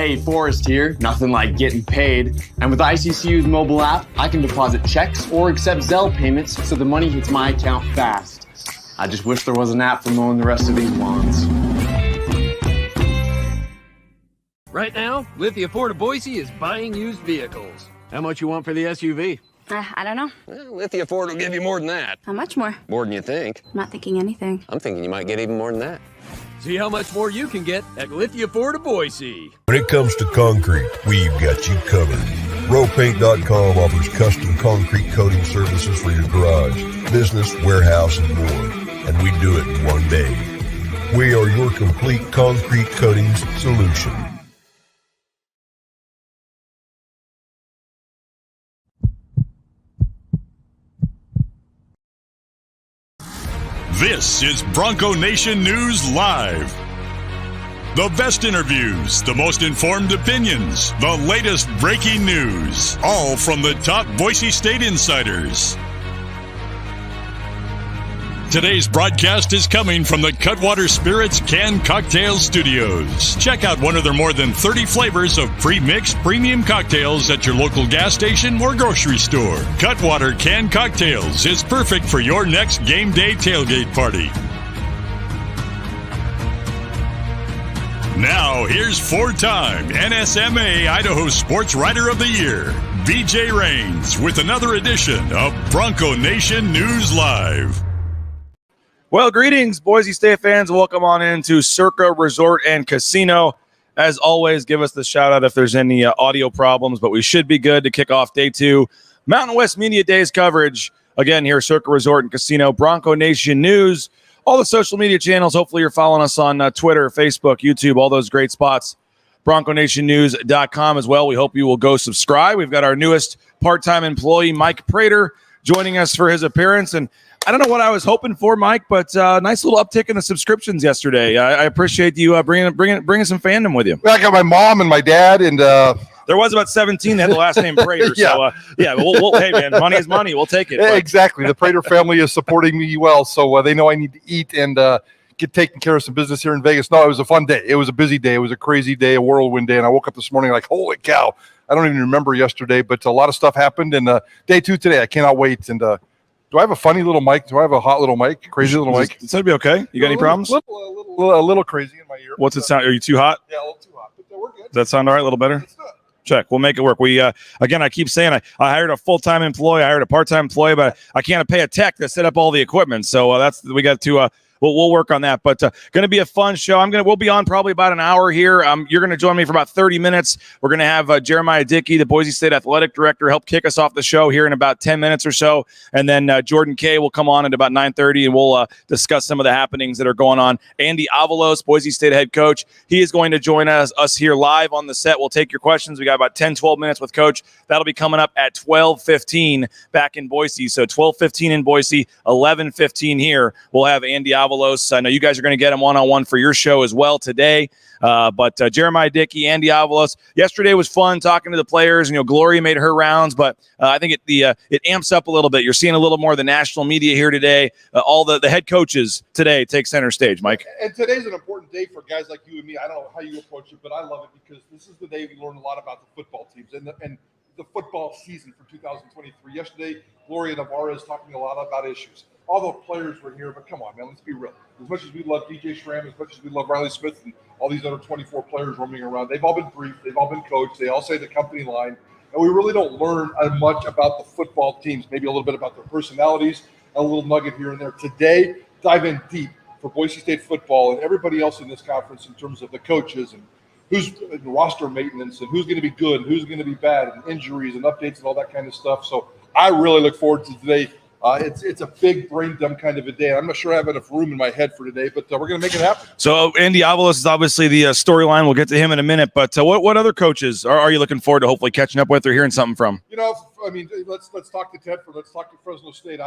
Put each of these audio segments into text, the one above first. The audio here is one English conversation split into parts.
Hey, Forrest here. Nothing like getting paid. And with ICCU's mobile app, I can deposit checks or accept Zelle payments so the money hits my account fast. I just wish there was an app for mowing the rest of these lawns. Right now, Lithia Ford of Boise is buying used vehicles. How much you want for the SUV? I don't know. Well, Lithia Ford will give you more than that. How much more? More than you think. I'm not thinking anything. I'm thinking you might get even more than that. See how much more you can get at Lithia Ford of Boise. When it comes to concrete, we've got you covered. RowPaint.com offers custom concrete coating services for your garage, business, warehouse, and more. And we do it in one day. We are your complete concrete coatings solution. This is Bronco Nation News Live. The best interviews, the most informed opinions, the latest breaking news, all from the top Boise State insiders. Today's broadcast is coming from the Cutwater Spirits Canned Cocktail Studios. Check out one of their more than 30 flavors of pre-mixed premium cocktails at your local gas station or grocery store. Cutwater Canned Cocktails is perfect for your next game day tailgate party. Now, here's four-time NSMA Idaho Sports Writer of the Year, BJ Rains, with another edition of Bronco Nation News Live. Well, greetings, Boise State fans. Welcome on into Circa Resort and Casino. As always, give us the shout-out if there's any audio problems, but we should be good to kick off day 2. Mountain West Media Days coverage. Again, here, Circa Resort and Casino, Bronco Nation News, all the social media channels. Hopefully you're following us on Twitter, Facebook, YouTube, all those great spots. BroncoNationNews.com as well. We hope you will go subscribe. We've got our newest part-time employee, Mike Prater, joining us for his appearance. And I don't know what I was hoping for, Mike, but nice little uptick in the subscriptions yesterday. I appreciate you bringing some fandom with you. I got my mom and my dad, and there was about 17 that had the last name Prater. Yeah. So, we'll hey, man, money is money. We'll take it. Exactly. The Prater family is supporting me well, so they know I need to eat and get taken care of some business here in Vegas. No, it was a fun day. It was a busy day. It was a crazy day, a whirlwind day, and I woke up this morning like, holy cow. I don't even remember yesterday, but a lot of stuff happened, and day 2 today. I cannot wait, and do I have a funny little mic? Do I have a hot little mic? Crazy little mic? It's going to be okay. You got any problems? A little crazy in my ear. What's it sound? Are you too hot? Yeah, a little too hot, but we're good. Does that sound all right? A little better? Let's do it. Check. We'll make it work. We again, I keep saying I hired a full-time employee, I hired a part-time employee, but I can't pay a tech to set up all the equipment. So we got to we'll work on that. But going to be a fun show. We'll be on probably about an hour here. You're going to join me for about 30 minutes. We're going to have Jeramiah Dickey, the Boise State athletic director, help kick us off the show here in about 10 minutes or so. And then Jordan Kaye will come on at about 9:30, and we'll discuss some of the happenings that are going on. Andy Avalos, Boise State head coach, he is going to join us here live on the set. We'll take your questions. We got about 10, 12 minutes with Coach. That'll be coming up at 12:15 back in Boise. So 12:15 in Boise, 11:15 here. We'll have Andy Avalos. I know you guys are going to get him one-on-one for your show as well today. But Jeramiah Dickey, Andy Avalos. Yesterday was fun talking to the players. Gloria made her rounds, but I think it amps up a little bit. You're seeing a little more of the national media here today. All the head coaches today take center stage, Mike. And today's an important day for guys like you and me. I don't know how you approach it, but I love it because this is the day we learn a lot about the football teams and the football season for 2023. Yesterday, Gloria Navarro is talking a lot about issues. All the players were here, but come on, man, let's be real. As much as we love DJ Schramm, as much as we love Riley Smith and all these other 24 players roaming around, they've all been briefed, they've all been coached, they all say the company line, and we really don't learn much about the football teams, maybe a little bit about their personalities, a little nugget here and there. Today, dive in deep for Boise State football and everybody else in this conference in terms of the coaches and who's roster maintenance and who's going to be good and who's going to be bad and injuries and updates and all that kind of stuff. So I really look forward to today. It's a big brain dump kind of a day. I'm not sure I have enough room in my head for today, but we're going to make it happen. So Andy Avalos is obviously the storyline. We'll get to him in a minute. But what other coaches are you looking forward to hopefully catching up with or hearing something from? Let's talk to Tedford. Let's talk to Fresno State.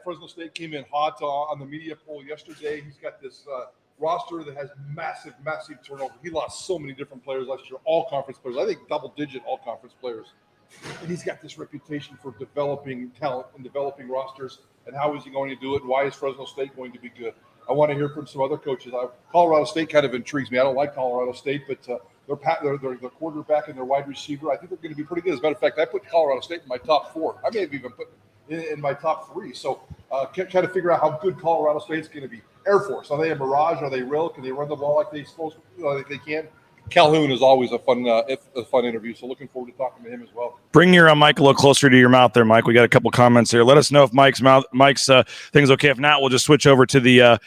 Fresno State came in hot on the media poll yesterday. He's got this roster that has massive turnover. He lost so many different players last year, all conference players. I think double-digit all conference players. And he's got this reputation for developing talent and developing rosters. And how is he going to do it? And why is Fresno State going to be good? I want to hear from some other coaches. Colorado State kind of intrigues me. I don't like Colorado State, but their quarterback and their wide receiver. I think they're going to be pretty good. As a matter of fact, I put Colorado State in my top 4. I may have even put in my top 3. So trying to figure out how good Colorado State's going to be. Air Force, are they a mirage? Are they real? Can they run the ball like they can? Calhoun is always a fun interview, so looking forward to talking to him as well. Bring your mic a little closer to your mouth there, Mike. We got a couple comments here. Let us know if Mike's thing's okay. If not, we'll just switch over to the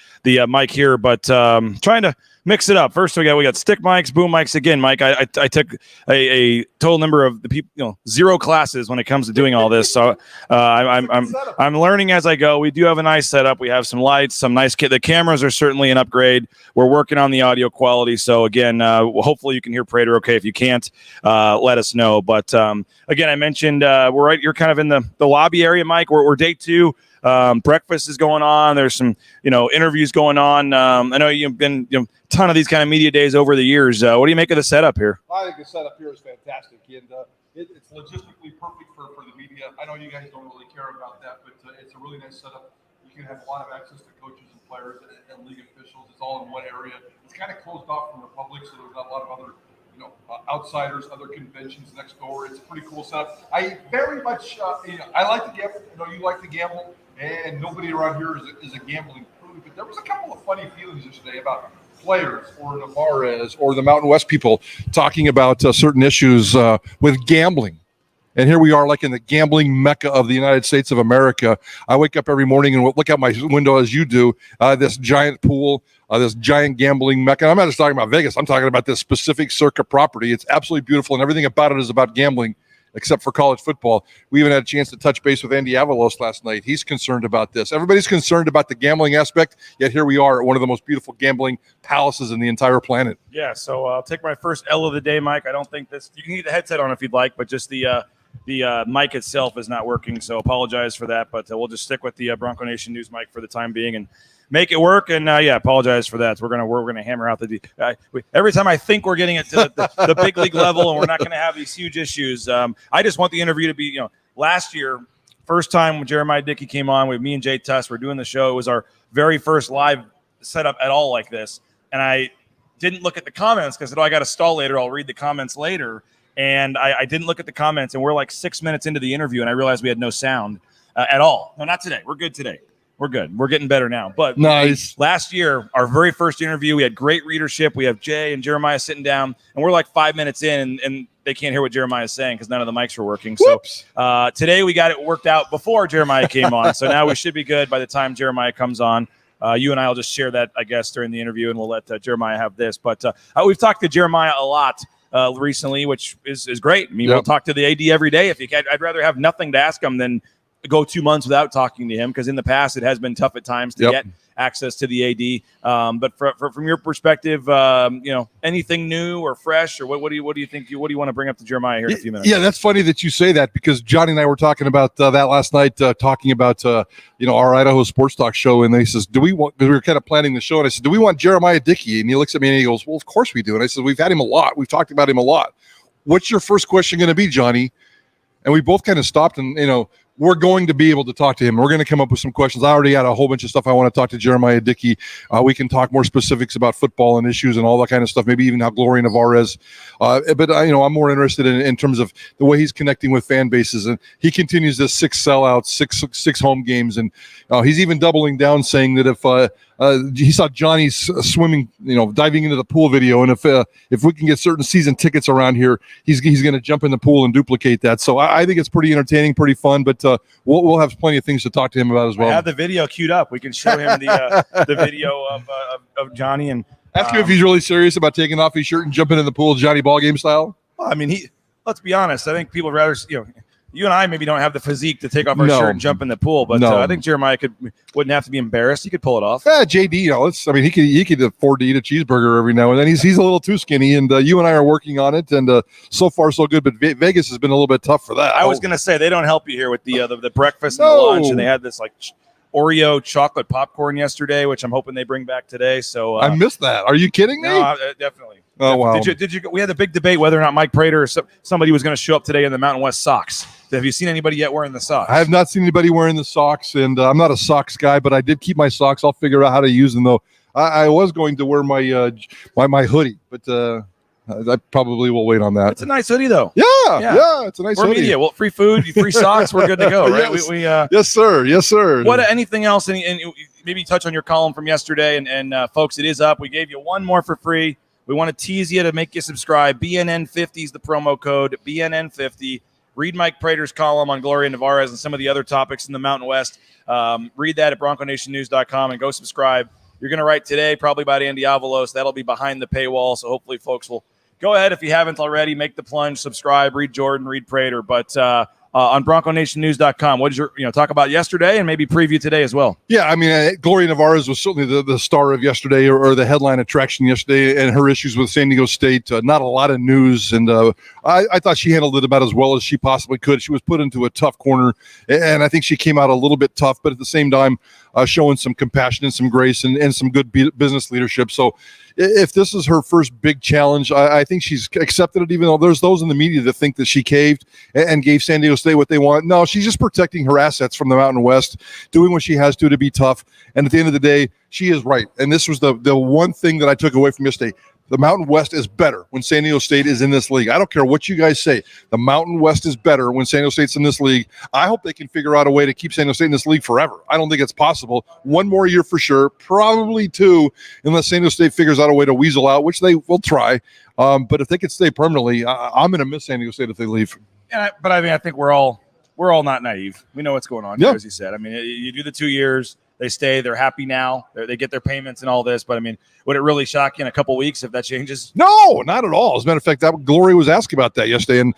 mic here. But trying to mix it up. First, we got stick mics, boom mics. Again, Mike, I took a total number of the people, 0 classes when it comes to doing all this. So I'm learning as I go. We do have a nice setup. We have some lights, some nice the cameras are certainly an upgrade. We're working on the audio quality. So again, hopefully you can hear Prater okay. If you can't, let us know. But again, I mentioned you're kind of in the lobby area, Mike. We're day 2. Breakfast is going on. There's some, interviews going on. I know you've been, ton of these kind of media days over the years. What do you make of the setup here? I think the setup here is fantastic, and it's logistically perfect for the media. I know you guys don't really care about that, but it's a really nice setup. You can have a lot of access to coaches and players and league officials. It's all in one area. It's kind of closed off from the public, so there's not a lot of other outsiders, other conventions next door. It's a pretty cool setup. I very much, I like to gamble. You like to gamble, and nobody around here is a gambling prude. But there was a couple of funny feelings yesterday about players or Navarez or the Mountain West people talking about certain issues with gambling. And here we are, like in the gambling mecca of the United States of America. I wake up every morning and look out my window as you do, this giant pool, this giant gambling mecca. I'm not just talking about Vegas. I'm talking about this specific Circa property. It's absolutely beautiful, and everything about it is about gambling, except for college football. We even had a chance to touch base with Andy Avalos last night. He's concerned about this. Everybody's concerned about the gambling aspect, yet here we are at one of the most beautiful gambling palaces in the entire planet. Yeah, so I'll take my first L of the day, Mike. I don't think this – you can get the headset on if you'd like, but just the mic itself is not working, so apologize for that. But we'll just stick with the Bronco Nation News mic for the time being and make it work. And apologize for that. So we're gonna hammer out every time I think we're getting it to the big league level, and we're not gonna have these huge issues. I just want the interview to be, last year, first time when Jeramiah Dickey came on with me and Jay Tuss, we're doing the show. It was our very first live setup at all like this, and I didn't look at the comments because I said, I got to stall later. I'll read the comments later. And I didn't look at the comments, and we're like 6 minutes into the interview, and I realized we had no sound at all. No, not today. We're good today. We're good. We're getting better now. But nice. Last year, our very first interview, we had great readership. We have Jay and Jeremiah sitting down, and we're like 5 minutes in, and they can't hear what Jeremiah is saying because none of the mics were working. Whoops. So today we got it worked out before Jeremiah came on. So now we should be good by the time Jeremiah comes on. You and I will just share that, I guess, during the interview, and we'll let Jeremiah have this. But we've talked to Jeremiah a lot recently, which is great. I mean, We'll talk to the AD every day if you can. I'd rather have nothing to ask him than go 2 months without talking to him, because in the past it has been tough at times to get access to the AD. But from your perspective, anything new or fresh, or what do you think? What do you want to bring up to Jeremiah here in a few minutes? Yeah, that's funny that you say that, because Johnny and I were talking about that last night, talking about our Idaho Sports Talk show, and he says, "Do we want?" Because we were kind of planning the show, and I said, "Do we want Jeramiah Dickey?" And he looks at me and he goes, "Well, of course we do." And I said, "We've had him a lot. We've talked about him a lot. What's your first question going to be, Johnny?" And we both kind of stopped, and we're going to be able to talk to him. We're going to come up with some questions. I already had a whole bunch of stuff I want to talk to Jeramiah Dickey. We can talk more specifics about football and issues and all that kind of stuff, maybe even how Gloria Navarez. But I'm more interested in terms of the way he's connecting with fan bases. And he continues this 6 sellouts, six home games. And he's even doubling down, saying that if he saw Johnny's swimming, diving into the pool video, and if we can get certain season tickets around here, he's going to jump in the pool and duplicate that. So I think it's pretty entertaining, pretty fun, but we'll have plenty of things to talk to him about as well. I have the video queued up. We can show him the video of Johnny, and ask him if he's really serious about taking off his shirt and jumping in the pool, Johnny ballgame style. Well, I mean, let's be honest. I think people would rather, you and I maybe don't have the physique to take off our shirt and jump in the pool, but I think Jeremiah wouldn't have to be embarrassed. He could pull it off. JD, he could afford to eat a cheeseburger every now and then. He's a little too skinny, and you and I are working on it, and so far so good. But Vegas has been a little bit tough for that. I was going to say, they don't help you here with the breakfast and the lunch, and they had this Oreo chocolate popcorn yesterday, which I'm hoping they bring back today. So I missed that. Are you kidding me? No, definitely. Oh, wow. Did you? We had a big debate whether or not Mike Prater or somebody was going to show up today in the Mountain West socks. Have you seen anybody yet wearing the socks? I have not seen anybody wearing the socks, and I'm not a socks guy, but I did keep my socks. I'll figure out how to use them, though. I was going to wear my my hoodie, but I probably will wait on that. It's a nice hoodie, though. Yeah, it's a nice We're hoodie. media. Well, free food, free socks. We're good to go, right? Yes. Yes, sir. Yes, sir. What? Anything else? And maybe touch on your column from yesterday. And folks, it is up. We gave you one more for free. We want to tease you to make you subscribe. BNN50 is the promo code. BNN50. Read Mike Prater's column on Gloria Nevarez and some of the other topics in the Mountain West. Read that at BroncoNationNews.com and go subscribe. You're going to write today, probably about Andy Avalos. That'll be behind the paywall, so hopefully folks will go ahead, if you haven't already, make the plunge, subscribe, read Jordan, read Prater. But on BroncoNationNews.com, what did you talk about yesterday and maybe preview today as well? Yeah, I mean, Gloria Nevarez was certainly the star of yesterday or the headline attraction yesterday, and her issues with San Diego State. Not a lot of news, and I thought she handled it about as well as she possibly could. She was put into a tough corner, and I think she came out a little bit tough, but at the same time, showing some compassion and some grace and some good business leadership. So if this is her first big challenge, I think she's accepted it, even though there's those in the media that think that she caved and gave San Diego State what they want. No, she's just protecting her assets from the Mountain West, doing what she has to be tough. And at the end of the day, she is right. And this was the one thing that I took away from yesterday. The Mountain West is better when San Diego State is in this league. I don't care what you guys say. The Mountain West is better when San Diego State's in this league. I hope they can figure out a way to keep San Diego State in this league forever. I don't think it's possible. One more year for sure, probably two, unless San Diego State figures out a way to weasel out, which they will try. But if they could stay permanently, I'm going to miss San Diego State if they leave. But I think we're all not naive. We know what's going on, yeah. As you said. I mean, you do the 2 years. They stay. They're happy now. They get their payments and all this. But, I mean, would it really shock you in a couple of weeks if that changes? No, not at all. As a matter of fact, that Gloria was asking about that yesterday. And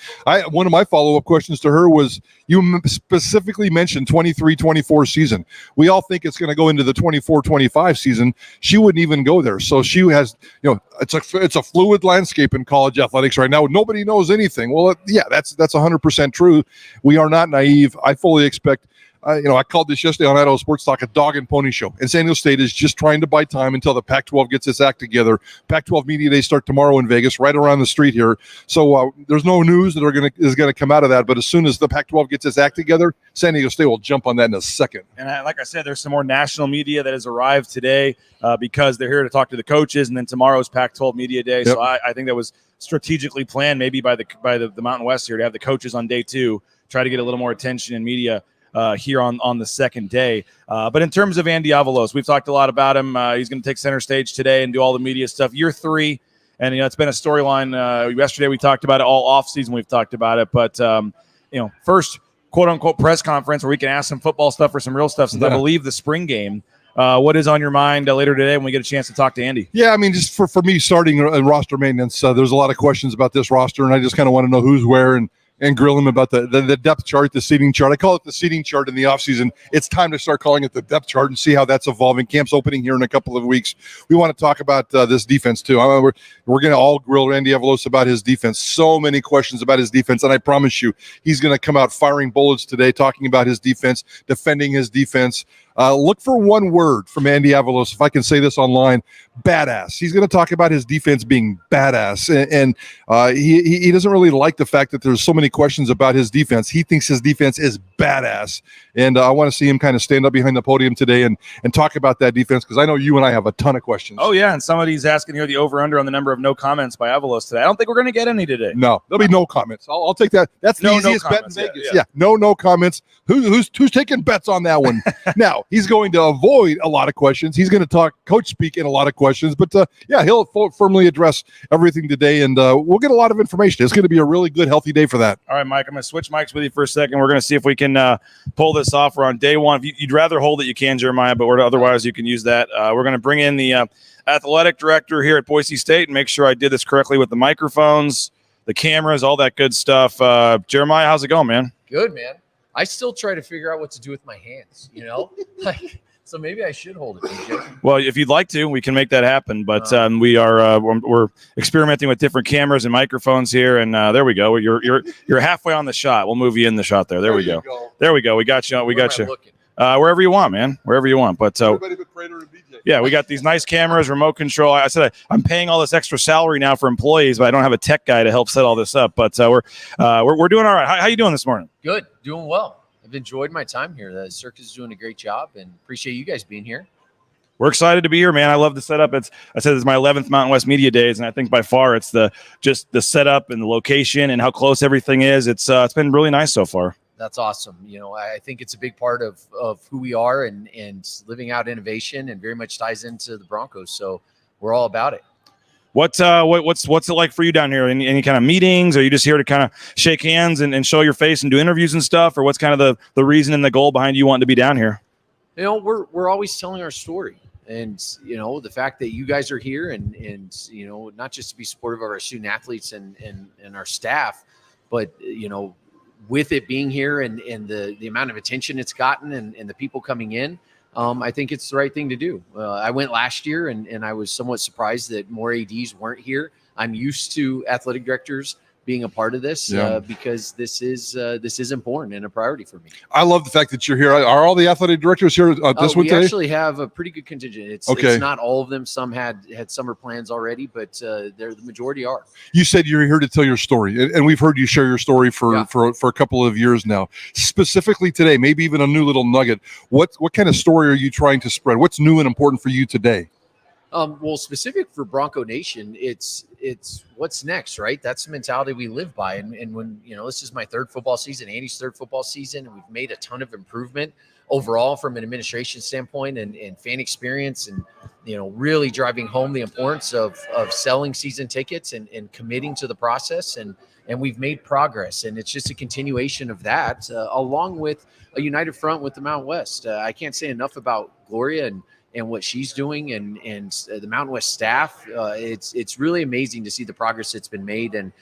one of my follow-up questions to her was, you specifically mentioned 23-24 season. We all think it's going to go into the 24-25 season. She wouldn't even go there. So she has, it's a fluid landscape in college athletics right now. Nobody knows anything. Well, yeah, that's 100% true. We are not naive. I fully expect. I called this yesterday on Idaho Sports Talk a dog and pony show. And San Diego State is just trying to buy time until the Pac-12 gets its act together. Pac-12 Media Day start tomorrow in Vegas, right around the street here. So there's no news that is going to come out of that. But as soon as the Pac-12 gets its act together, San Diego State will jump on that in a second. And like I said, there's some more national media that has arrived today because they're here to talk to the coaches. And then tomorrow's Pac-12 Media Day. Yep. So I think that was strategically planned maybe by the Mountain West here to have the coaches on day two, try to get a little more attention in media here on the second day. But in terms of Andy Avalos, we've talked a lot about him. He's going to take center stage today and do all the media stuff. Year 3, and it's been a storyline. Yesterday we talked about it all offseason. We've talked about it, but first quote unquote press conference where we can ask some football stuff or some real stuff. Since I believe the spring game. What is on your mind later today when we get a chance to talk to Andy? Yeah, I mean, just for me starting roster maintenance, there's a lot of questions about this roster, and I just kind of want to know who's where and grill him about the depth chart, the seating chart. I call it the seating chart in the offseason. It's time to start calling it the depth chart and see how that's evolving. Camp's opening here in a couple of weeks. We want to talk about this defense, too. We're going to all grill Randy Avalos about his defense. So many questions about his defense, and I promise you, he's going to come out firing bullets today, talking about his defense, defending his defense. Look for one word from Andy Avalos, if I can say this online, badass. He's going to talk about his defense being badass, and he doesn't really like the fact that there's so many questions about his defense. He thinks his defense is badass, and I want to see him kind of stand up behind the podium today and talk about that defense, because I know you and I have a ton of questions. Oh, yeah, and somebody's asking here the over-under on the number of no comments by Avalos today. I don't think we're going to get any today. No, there'll be no comments. I'll take that. That's the easiest bet in Vegas. Yeah. No comments. Who's taking bets on that one? Now, he's going to avoid a lot of questions. He's going to talk coach speak in a lot of questions, but he'll firmly address everything today, and we'll get a lot of information. It's going to be a really good, healthy day for that. All right, Mike, I'm going to switch mics with you for a second. We're going to see if we can pull this off. We're on day one. If you'd rather hold it, you can, Jeremiah, but otherwise you can use that. We're going to bring in the athletic director here at Boise State and make sure I did this correctly with the microphones, the cameras, all that good stuff. Jeremiah, how's it going, man? Good, man. I still try to figure out what to do with my hands, so maybe I should hold it, DJ. Well, if you'd like to, we can make that happen. But we're experimenting with different cameras and microphones here, and there we go. You're halfway on the shot. We'll move you in the shot there. There we go. There we go. We got you. We got you. Wherever you want, man. Wherever you want. But everybody but Prater and BJ. Yeah, we got these nice cameras, remote control. I said I'm paying all this extra salary now for employees, but I don't have a tech guy to help set all this up. But we're doing all right. How you doing this morning? Good, doing well. I've enjoyed my time here. The Circa's doing a great job, and appreciate you guys being here. We're excited to be here, man. I love the setup. I said it's my 11th Mountain West Media Days, and I think by far it's just the setup and the location and how close everything is. It's been really nice so far. That's awesome. I think it's a big part of who we are and living out innovation, and very much ties into the Broncos. So we're all about it. What's it like for you down here? Any kind of meetings? Are you just here to kind of shake hands and show your face and do interviews and stuff? Or what's kind of the reason and the goal behind you wanting to be down here? We're always telling our story. And, the fact that you guys are here and not just to be supportive of our student athletes and our staff, but, with it being here and the amount of attention it's gotten and the people coming in, I think it's the right thing to do. I went last year and I was somewhat surprised that more ADs weren't here. I'm used to athletic directors being a part of this because this is important and a priority for me. I love the fact that you're here. Are all the athletic directors here this one today? We actually have a pretty good contingent. It's not all of them. Some had summer plans already, but the majority are. You said you're here to tell your story, and we've heard you share your story for a couple of years now. Specifically today, maybe even a new little nugget. What kind of story are you trying to spread? What's new and important for you today? Well, specific for Bronco Nation, it's what's next, right? That's the mentality we live by. And when, this is my third football season, Andy's third football season, and we've made a ton of improvement overall from an administration standpoint and fan experience and, really driving home the importance of selling season tickets and committing to the process. And we've made progress, and it's just a continuation of that, along with a united front with the Mountain West. I can't say enough about Gloria and what she's doing and the Mountain West staff. It's really amazing to see the progress that's been made and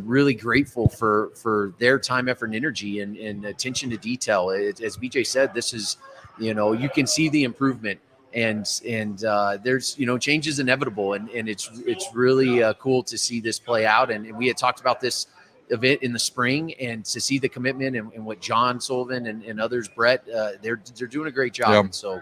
really grateful for their time, effort, and energy and attention to detail. As BJ said, this is, you can see the improvement and there's, change is inevitable and it's really cool to see this play out. And we had talked about this event in the spring, and to see the commitment and what John Sullivan and others, Brett, they're doing a great job. Yeah. And so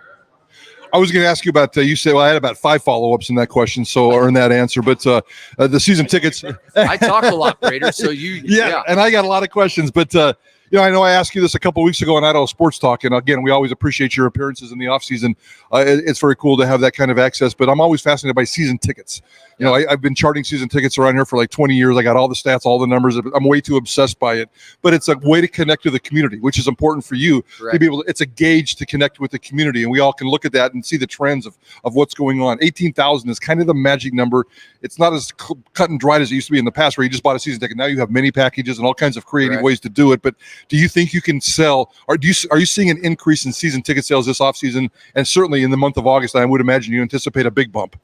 I was going to ask you about, you said, I had about 5 follow-ups in that question, or in that answer, but the season tickets. I talk a lot, Prater, so yeah, and I got a lot of questions, but I know I asked you this a couple of weeks ago on Idaho Sports Talk, and again, we always appreciate your appearances in the offseason. It's very cool to have that kind of access, but I'm always fascinated by season tickets. I've been charting season tickets around here for like 20 years. I got all the stats, all the numbers. I'm way too obsessed by it, but it's a way to connect to the community, which is important for you. Correct. To be able to, it's a gauge to connect with the community, and we all can look at that and see the trends of what's going on. 18,000 is kind of the magic number. It's not as cut and dried as it used to be in the past, where you just bought a season ticket. Now you have many packages and all kinds of creative ways to do it. But do you think you can sell, or are you seeing an increase in season ticket sales this offseason? And certainly in the month of August, I would imagine you anticipate a big bump.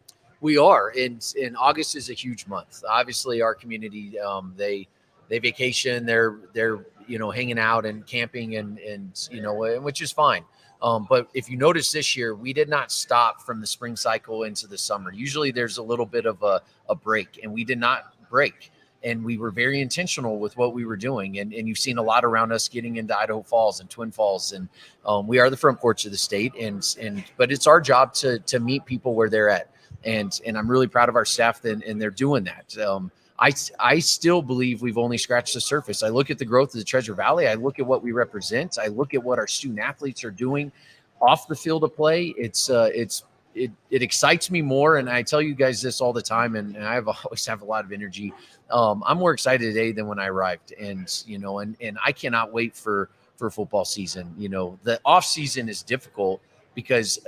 We are, and August is a huge month. Obviously, our community, they vacation, they're hanging out and camping and which is fine. But if you notice this year, we did not stop from the spring cycle into the summer. Usually there's a little bit of a break, and we did not break. And we were very intentional with what we were doing. And you've seen a lot around us getting into Idaho Falls and Twin Falls. And we are the front porch of the state. But it's our job to meet people where they're at. And I'm really proud of our staff, and they're doing that. I still believe we've only scratched the surface. I look at the growth of the Treasure Valley. I look at what we represent. I look at what our student athletes are doing off the field of play. It excites me more. And I tell you guys this all the time, and I always have a lot of energy. I'm more excited today than when I arrived. And I cannot wait for football season. The off season is difficult because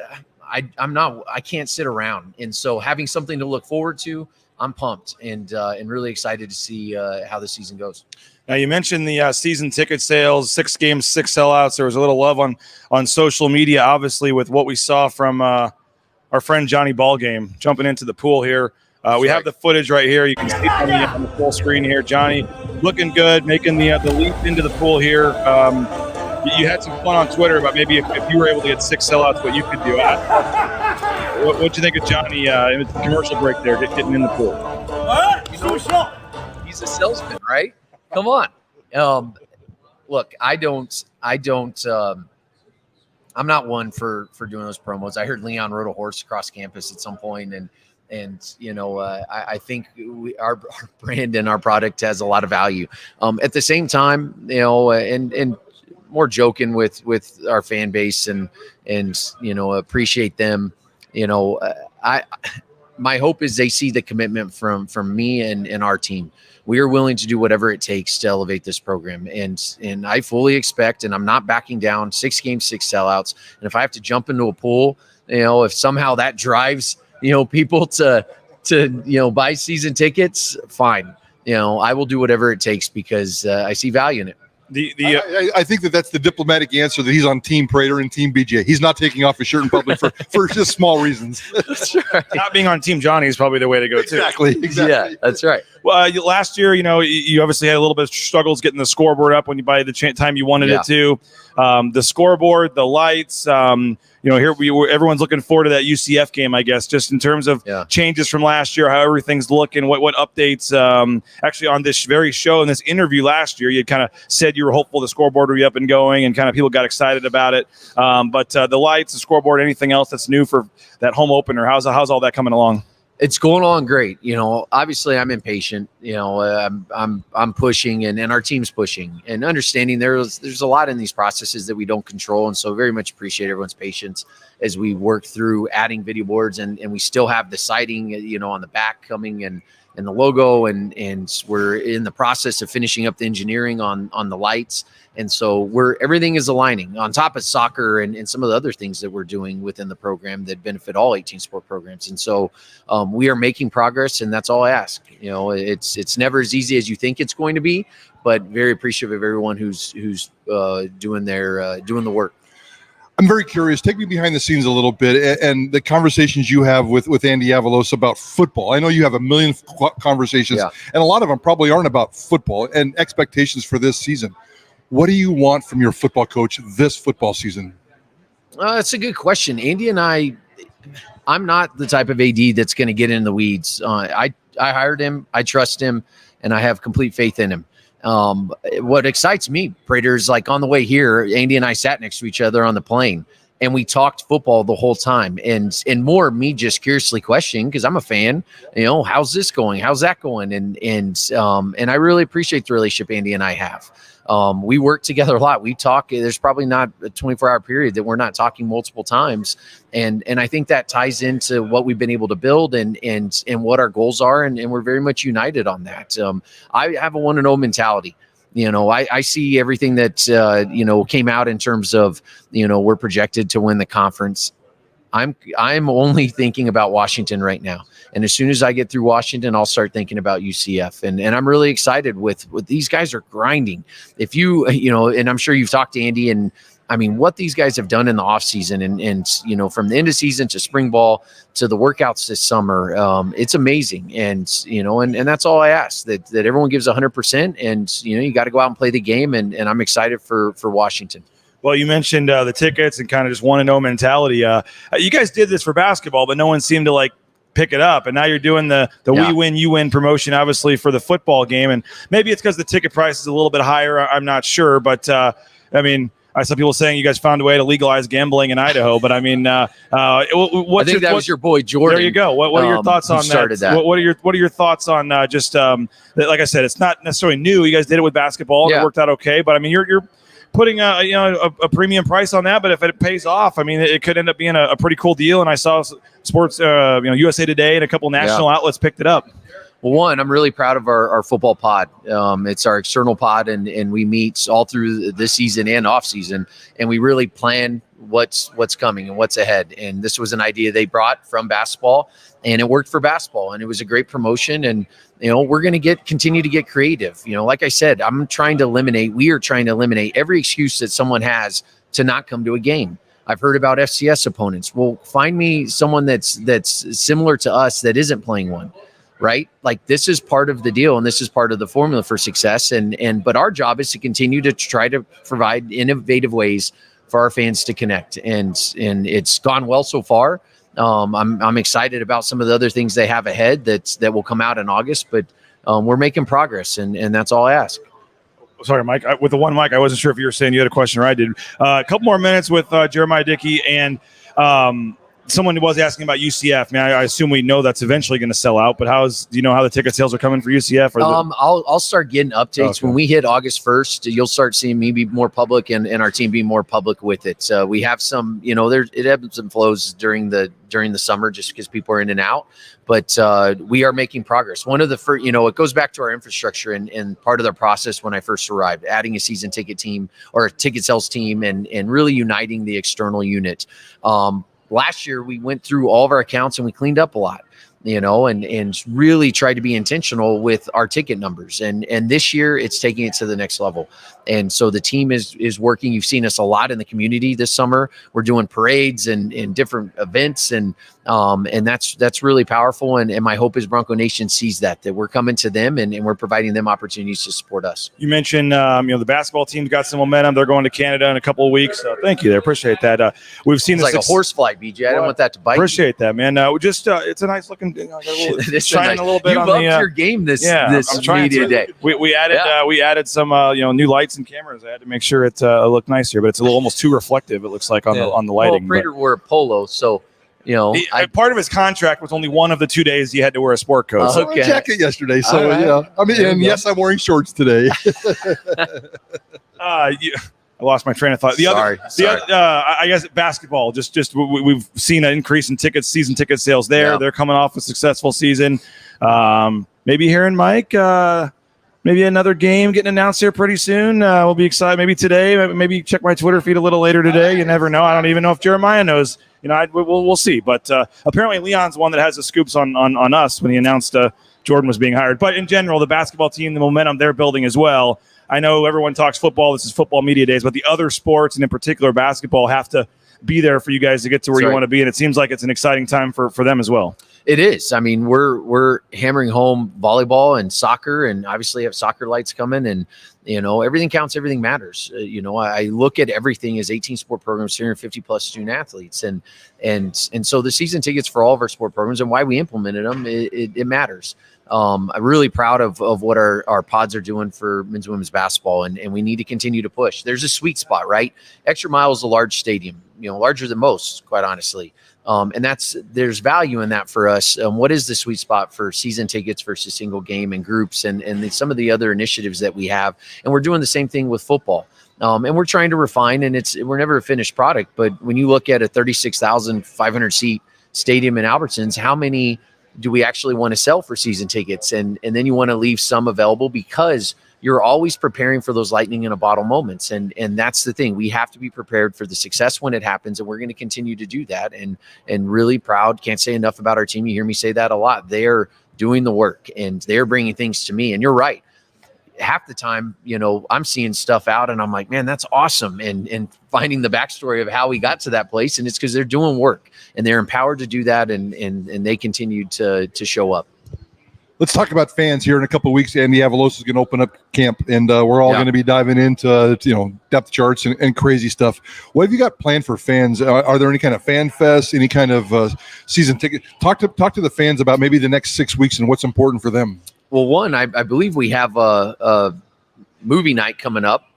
I can't sit around. And so having something to look forward to, I'm pumped and really excited to see how the season goes. Now, you mentioned the season ticket sales, 6 games, 6 sellouts. There was a little love on social media, obviously, with what we saw from our friend Johnny Ballgame jumping into the pool here. We have the footage right here. You can see it on the full screen here. Johnny looking good, making the leap into the pool here. You had some fun on Twitter about maybe if you were able to get 6 sellouts, what you could do. What'd you think of Johnny in the commercial break there, getting in the pool? He's a salesman, right? Come on. Look, I'm not one for doing those promos. I heard Leon rode a horse across campus at some point, and I think our brand and our product has a lot of value. At the same time, and more joking with our fan base and appreciate them. My hope is they see the commitment from me and our team. We are willing to do whatever it takes to elevate this program. And I fully expect, and I'm not backing down, 6 games, 6 sellouts. And if I have to jump into a pool, if somehow that drives, people to buy season tickets, fine. I will do whatever it takes because I see value in it. I think that's the diplomatic answer, that he's on Team Prater and Team BJ. He's not taking off his shirt in public for just small reasons. That's right. Not being on Team Johnny is probably the way to go, too. Exactly. Yeah, that's right. Well, last year, you obviously had a little bit of struggles getting the scoreboard up by the time you wanted it to. The scoreboard, the lights, here everyone's looking forward to that UCF game, I guess, just in terms of changes from last year, how everything's looking, what updates. Actually, on this very show, in this interview last year, you kind of said you were hopeful the scoreboard would be up and going, and kind of people got excited about it. But the lights, the scoreboard, anything else that's new for that home opener, how's all that coming along? It's going on great. Obviously I'm impatient. I'm pushing, and our team's pushing, and understanding there's a lot in these processes that we don't control. And so very much appreciate everyone's patience as we work through adding video boards, and we still have the siding, on the back coming, and the logo, and we're in the process of finishing up the engineering on the lights. And so everything is aligning on top of soccer and some of the other things that we're doing within the program that benefit all 18 sport programs. And so we are making progress, and that's all I ask. It's never as easy as you think it's going to be, but very appreciative of everyone who's doing the work. I'm very curious. Take me behind the scenes a little bit, and the conversations you have with Andy Avalos about football. I know you have a million conversations, and a lot of them probably aren't about football and expectations for this season. What do you want from your football coach this football season? That's a good question. Andy and I'm not the type of AD that's going to get in the weeds. I hired him, I trust him, and I have complete faith in him. What excites me, Prater, is like on the way here, Andy and I sat next to each other on the plane, and we talked football the whole time, and more me just curiously questioning, because I'm a fan. How's this going? How's that going? And I really appreciate the relationship Andy and I have. We work together a lot. We talk. There's probably not a 24-hour period that we're not talking multiple times, and I think that ties into what we've been able to build and what our goals are, and we're very much united on that. I have a 1-0 mentality. I see everything that came out in terms of we're projected to win the conference. I'm only thinking about Washington right now. And as soon as I get through Washington, I'll start thinking about UCF. And I'm really excited with these guys are grinding. If and I'm sure you've talked to Andy, and I mean, what these guys have done in the offseason and from the end of season to spring ball to the workouts this summer, it's amazing. And that's all I ask, that everyone gives 100%, and, you got to go out and play the game. And I'm excited for Washington. Well, you mentioned the tickets and kind of just 1-0 mentality. You guys did this for basketball, but no one seemed to pick it up, and now you're doing the we win, you win promotion, obviously, for the football game. And maybe it's because the ticket price is a little bit higher. I'm not sure, but I saw people saying you guys found a way to legalize gambling in Idaho. But I mean, I think that was your boy Jordan. There you go. What are your thoughts on that? What are your thoughts on just like I said, it's not necessarily new. You guys did it with basketball, and it worked out okay. But I mean, you're putting a premium price on that, but if it pays off, I mean, it could end up being a pretty cool deal. And I saw sports, USA Today and a couple national outlets picked it up. Well, one, I'm really proud of our football pod. It's our external pod, and we meet all through this season and off season, and we really plan what's coming and what's ahead. And this was an idea they brought from basketball, and it worked for basketball, and it was a great promotion. And we're going to continue to get creative. Like I said, we are trying to eliminate every excuse that someone has to not come to a game. I've heard about FCS opponents. Well, find me someone that's similar to us that isn't playing one, right? Like, this is part of the deal, and this is part of the formula for success. But our job is to continue to try to provide innovative ways for our fans to connect. And it's gone well so far. I'm excited about some of the other things they have ahead that will come out in August, but we're making progress, and that's all I ask. Sorry, Mike. With the one mic, I wasn't sure if you were saying you had a question or I did. A couple more minutes with Jeramiah Dickey, and someone was asking about UCF. Man, I assume we know that's eventually going to sell out, but do you know how the ticket sales are coming for UCF? I'll start getting updates. Okay. When we hit August 1st. You'll start seeing me be more public and our team be more public with it. We have some, it ebbs and flows during the summer just because people are in and out, but we are making progress. One of the first, it goes back to our infrastructure and part of the process when I first arrived, adding a season ticket team or a ticket sales team and really uniting the external unit. Last year, we went through all of our accounts and we cleaned up a lot, and really tried to be intentional with our ticket numbers. And this year, it's taking it to the next level. And so the team is working. You've seen us a lot in the community this summer. We're doing parades and different events, and that's really powerful. And my hope is Bronco Nation sees that we're coming to them and we're providing them opportunities to support us. You mentioned, the basketball team's got some momentum. They're going to Canada in a couple of weeks. So thank you there. Appreciate that. We've seen it's like a horse fly, BJ. I don't want that to bite. Appreciate that, man. It's a nice looking. Shining a little bit. You've upped your game this media day. We added some new lights and cameras. I had to make sure it looked nice here, but it's a little almost too reflective. It looks like on the lighting. Well, Prater wore a polo, so. Part of his contract was only one of the 2 days he had to wear a sport coat. I wore a jacket yesterday, so right. I mean, and yes, I'm wearing shorts today. I lost my train of thought. I guess basketball. Just we've seen an increase in season ticket sales there. Yeah. They're coming off a successful season. Maybe hearing Mike. Maybe another game getting announced here pretty soon. We'll be excited. Maybe today. Maybe check my Twitter feed a little later today. You never know. I don't even know if Jeremiah knows. We'll see. But apparently Leon's one that has the scoops on us when he announced Jordan was being hired. But in general, the basketball team, the momentum they're building as well. I know everyone talks football. This is football media days, but the other sports, and in particular basketball, have to be there for you guys to get to where you want to be. And it seems like it's an exciting time for them as well. It is. I mean, we're hammering home volleyball and soccer, and obviously have soccer lights coming, and everything counts, everything matters. I look at everything as 18 sport programs, 250 plus student athletes, and so the season tickets for all of our sport programs and why we implemented them, it matters. I'm really proud of what our pods are doing for men's and women's basketball, and we need to continue to push. There's a sweet spot, right? Extra Mile is a large stadium, larger than most, quite honestly. And there's value in that for us. What is the sweet spot for season tickets versus single game and groups and some of the other initiatives that we have? And we're doing the same thing with football. And we're trying to refine, and we're never a finished product. But when you look at a 36,500 seat stadium in Albertsons, how many do we actually want to sell for season tickets? And then you want to leave some available because you're always preparing for those lightning in a bottle moments. And that's the thing. We have to be prepared for the success when it happens. And we're going to continue to do that. And really proud. Can't say enough about our team. You hear me say that a lot. They're doing the work and they're bringing things to me. And you're right. Half the time, I'm seeing stuff out and I'm like, man, that's awesome. And finding the backstory of how we got to that place. And it's because they're doing work and they're empowered to do that. And they continue to show up. Let's talk about fans here in a couple of weeks. Andy Avalos is going to open up camp, and we're all going to be diving into depth charts and crazy stuff. What have you got planned for fans? Are there any kind of fan fest, any kind of season ticket? Talk to the fans about maybe the next 6 weeks and what's important for them. Well, one, I believe we have a movie night coming up.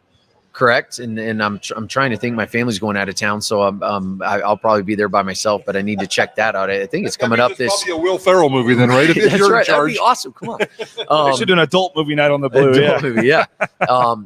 Correct, and I'm trying to think. My family's going out of town, so I'll probably be there by myself. But I need to check that out. I think it's coming up. This probably a Will Ferrell movie, then, right? If that's you're right. In charge. That'd be awesome. Come on. They should do an adult movie night on the Blue. Movie, yeah.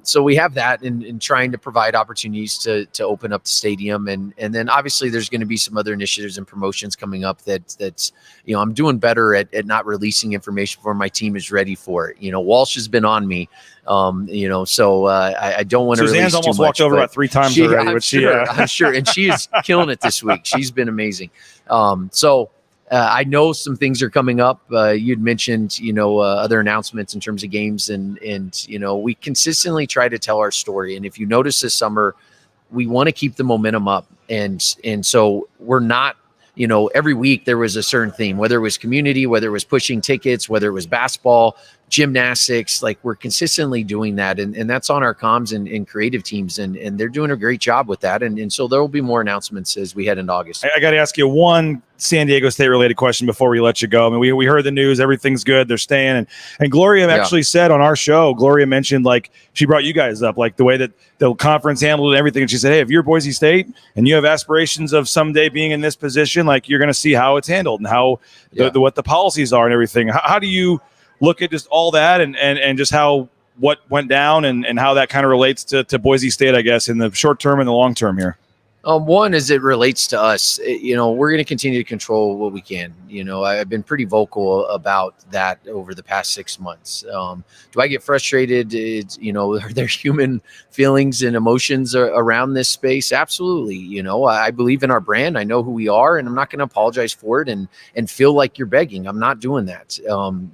So we have that, and trying to provide opportunities to open up the stadium, and then obviously there's going to be some other initiatives and promotions coming up that's I'm doing better at not releasing information before my team is ready for it. Walsh has been on me. So I don't want to. Suzanne's almost walked over about 3 times already. I'm sure, and she is killing it this week. She's been amazing. I know some things are coming up. You'd mentioned, other announcements in terms of games, and we consistently try to tell our story. And if you notice this summer, we want to keep the momentum up, and so we're not. Every week there was a certain theme, whether it was community, whether it was pushing tickets, whether it was basketball, gymnastics. Like, we're consistently doing that, and that's on our comms and creative teams, and they're doing a great job with that. And so there will be more announcements as we head into August. I got to ask you one San Diego State related question before we let you go. I mean, we heard the news, everything's good, they're staying, and Gloria actually said on our show, Gloria mentioned, like, she brought you guys up, like the way that the conference handled and everything, and she said, hey, if you're Boise State and you have aspirations of someday being in this position, like, you're going to see how it's handled and how what the policies are and everything. How do you look at just all that and just how what went down and how that kind of relates to Boise State, I guess, in the short term and the long term here? One, as it relates to us, we're going to continue to control what we can. I've been pretty vocal about that over the past 6 months. Do I get frustrated? Are there human feelings and emotions around this space? Absolutely. I believe in our brand. I know who we are, and I'm not going to apologize for it and feel like you're begging. I'm not doing that.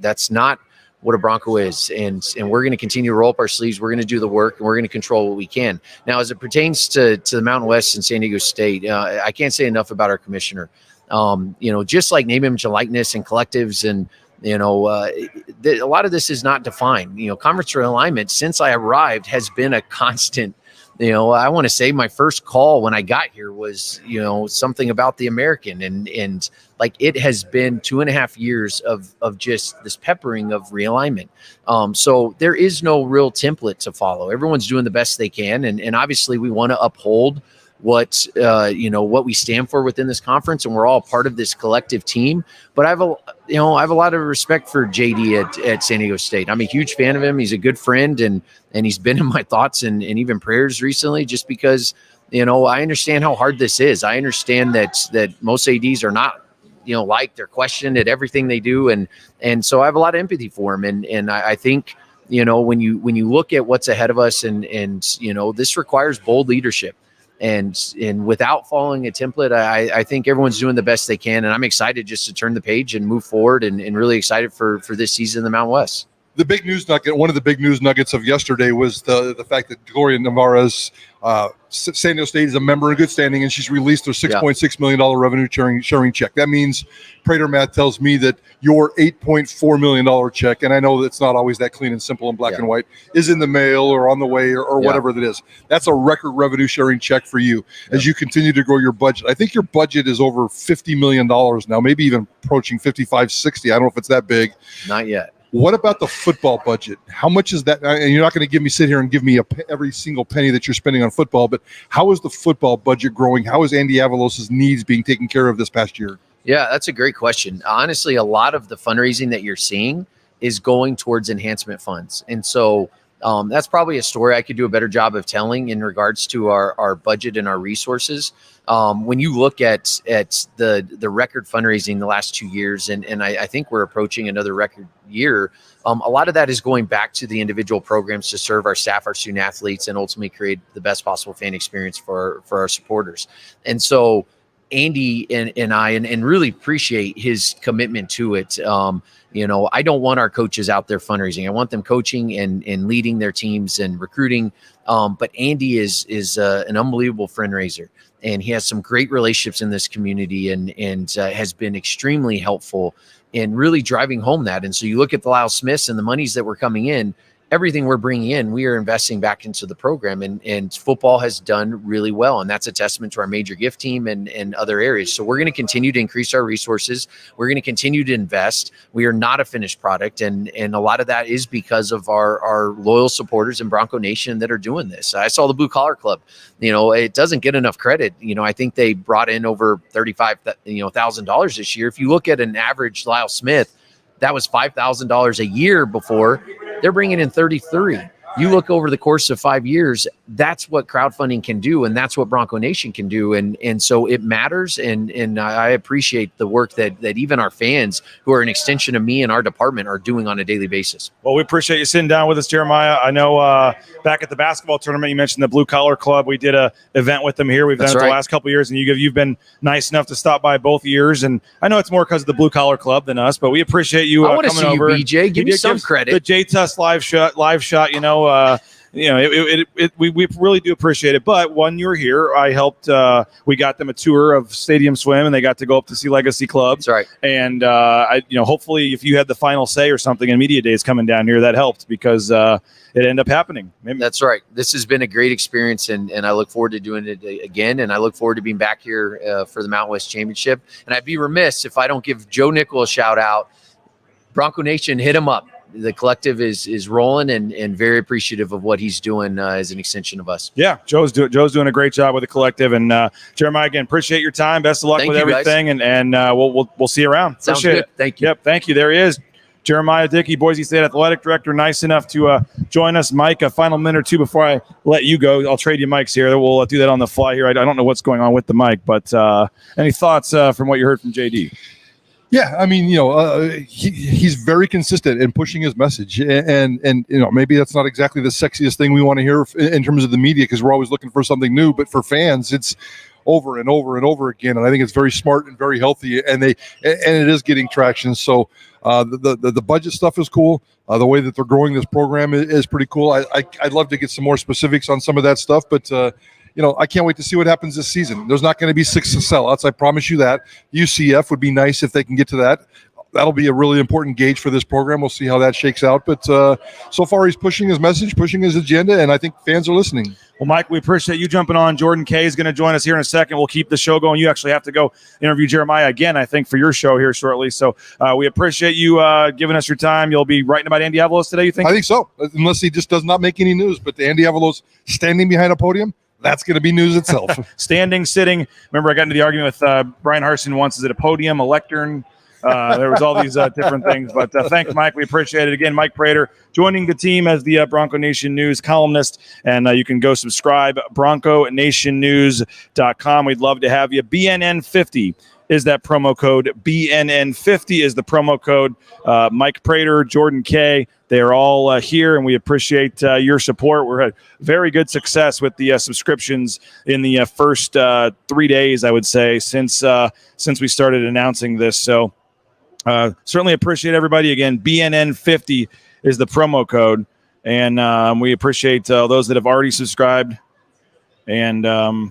That's not what a Bronco is, and we're going to continue to roll up our sleeves. We're going to do the work, and we're going to control what we can. Now, as it pertains to the Mountain West and San Diego State, I can't say enough about our commissioner. Just like name, image, and likeness and collectives, and a lot of this is not defined. Conference realignment since I arrived has been a constant. I want to say my first call when I got here was, something about the American, and like, it has been 2.5 years of just this peppering of realignment. So there is no real template to follow. Everyone's doing the best they can. And obviously we want to uphold what we stand for within this conference, and we're all part of this collective team. But I have a lot of respect for JD at San Diego State. I'm a huge fan of him. He's a good friend, and he's been in my thoughts and even prayers recently, just because, I understand how hard this is. I understand that most ADs are not, they're questioned at everything they do. And so I have a lot of empathy for him. And I think, when you look at what's ahead of us and this requires bold leadership. And without following a template, I think everyone's doing the best they can. And I'm excited just to turn the page and move forward, and really excited for this season in the Mountain West. The big news nugget, one of the big news nuggets of yesterday was the fact that Gloria Navarez, San Diego State is a member in good standing, and she's released her $6.6 million revenue sharing check. That means Prater math tells me that your $8.4 million check, and I know that's not always that clean and simple and black and white, is in the mail or on the way or whatever that is. That's a record revenue sharing check for you as you continue to grow your budget. I think your budget is over $50 million now, maybe even approaching 55, 60. I don't know if it's that big. Not yet. What about the football budget? How much is that? And you're not going to sit here and give me every single penny that you're spending on football, but how is the football budget growing? How is Andy Avalos' needs being taken care of this past year? Yeah, that's a great question. Honestly, a lot of the fundraising that you're seeing is going towards enhancement funds. And so that's probably a story I could do a better job of telling in regards to our budget and our resources. When you look at the record fundraising the last 2 years, and I think we're approaching another record year, a lot of that is going back to the individual programs to serve our staff, our student athletes, and ultimately create the best possible fan experience for our supporters. And so Andy and I really appreciate his commitment to it. I don't want our coaches out there fundraising. I want them coaching and leading their teams and recruiting. But Andy is an unbelievable fundraiser, and he has some great relationships in this community and has been extremely helpful in really driving home that. And so you look at the Lyle Smiths and the monies that were coming in, everything we're bringing in, we are investing back into the program, and football has done really well. And that's a testament to our major gift team and other areas. So we're going to continue to increase our resources. We're going to continue to invest. We are not a finished product. And a lot of that is because of our loyal supporters in Bronco Nation that are doing this. I saw the Blue Collar Club, it doesn't get enough credit. I think they brought in over $35,000 this year. If you look at an average Lyle Smith, that was $5,000 a year before. They're bringing in 33. You look over the course of 5 years, that's what crowdfunding can do, and that's what Bronco Nation can do. And so it matters, and I appreciate the work that even our fans, who are an extension of me and our department, are doing on a daily basis. Well, we appreciate you sitting down with us, Jeremiah. I know back at the basketball tournament, you mentioned the Blue Collar Club. We did a event with them here. We've done it the last couple of years, and you've been nice enough to stop by both years. And I know it's more because of the Blue Collar Club than us, but we appreciate you I want to coming see over. you, BJ. Give me some credit. The J-Tuss live shot, we really do appreciate it. But when you were here, I helped. We got them a tour of Stadium Swim, and they got to go up to see Legacy Club. That's right. And hopefully, if you had the final say or something in media days coming down here, that helped because it ended up happening. Maybe. That's right. This has been a great experience, and I look forward to doing it again. And I look forward to being back here for the Mountain West Championship. And I'd be remiss if I don't give Joe Nickel a shout out. Bronco Nation, hit him up. The collective is rolling and very appreciative of what he's doing as an extension of us. Yeah, Joe's doing a great job with the collective. And Jeremiah, again, appreciate your time. Best of luck with everything, and we'll see you around. Sounds appreciate good. it. Thank you. Yep, thank you. There he is, Jeramiah Dickey, Boise State Athletic Director, nice enough to join us. Mike, a final minute or two before I let you go. I'll trade you mics here. We'll do that on the fly here. I don't know what's going on with the mic, but any thoughts from what you heard from JD? Yeah, I mean, he's very consistent in pushing his message, and maybe that's not exactly the sexiest thing we want to hear in terms of the media because we're always looking for something new. But for fans, it's over and over and over again, and I think it's very smart and very healthy, and it is getting traction. So the budget stuff is cool. The way that they're growing this program is pretty cool. I'd love to get some more specifics on some of that stuff, but. I can't wait to see what happens this season. There's not going to be 6 sellouts. I promise you that. UCF would be nice if they can get to that. That'll be a really important gauge for this program. We'll see how that shakes out. But so far, he's pushing his message, pushing his agenda, and I think fans are listening. Well, Mike, we appreciate you jumping on. Jordan Kaye is going to join us here in a second. We'll keep the show going. You actually have to go interview Jeremiah again, I think, for your show here shortly. So we appreciate you giving us your time. You'll be writing about Andy Avalos today, you think? I think so, unless he just does not make any news. But the Andy Avalos standing behind a podium, that's going to be news itself. Standing, sitting. Remember, I got into the argument with Brian Harson once. Is it a podium, a lectern? There was all these different things. But thanks, Mike. We appreciate it. Again, Mike Prater joining the team as the Bronco Nation News columnist. And you can go subscribe, BroncoNationNews.com. We'd love to have you. BNN50 is that promo code. BNN50 is the promo code. Mike Prater, Jordan Kaye, they're all here, and we appreciate your support. We're had very good success with the subscriptions in the first 3 days, I would say, since we started announcing this. So certainly appreciate everybody. Again, BNN50 is the promo code, and we appreciate those that have already subscribed. And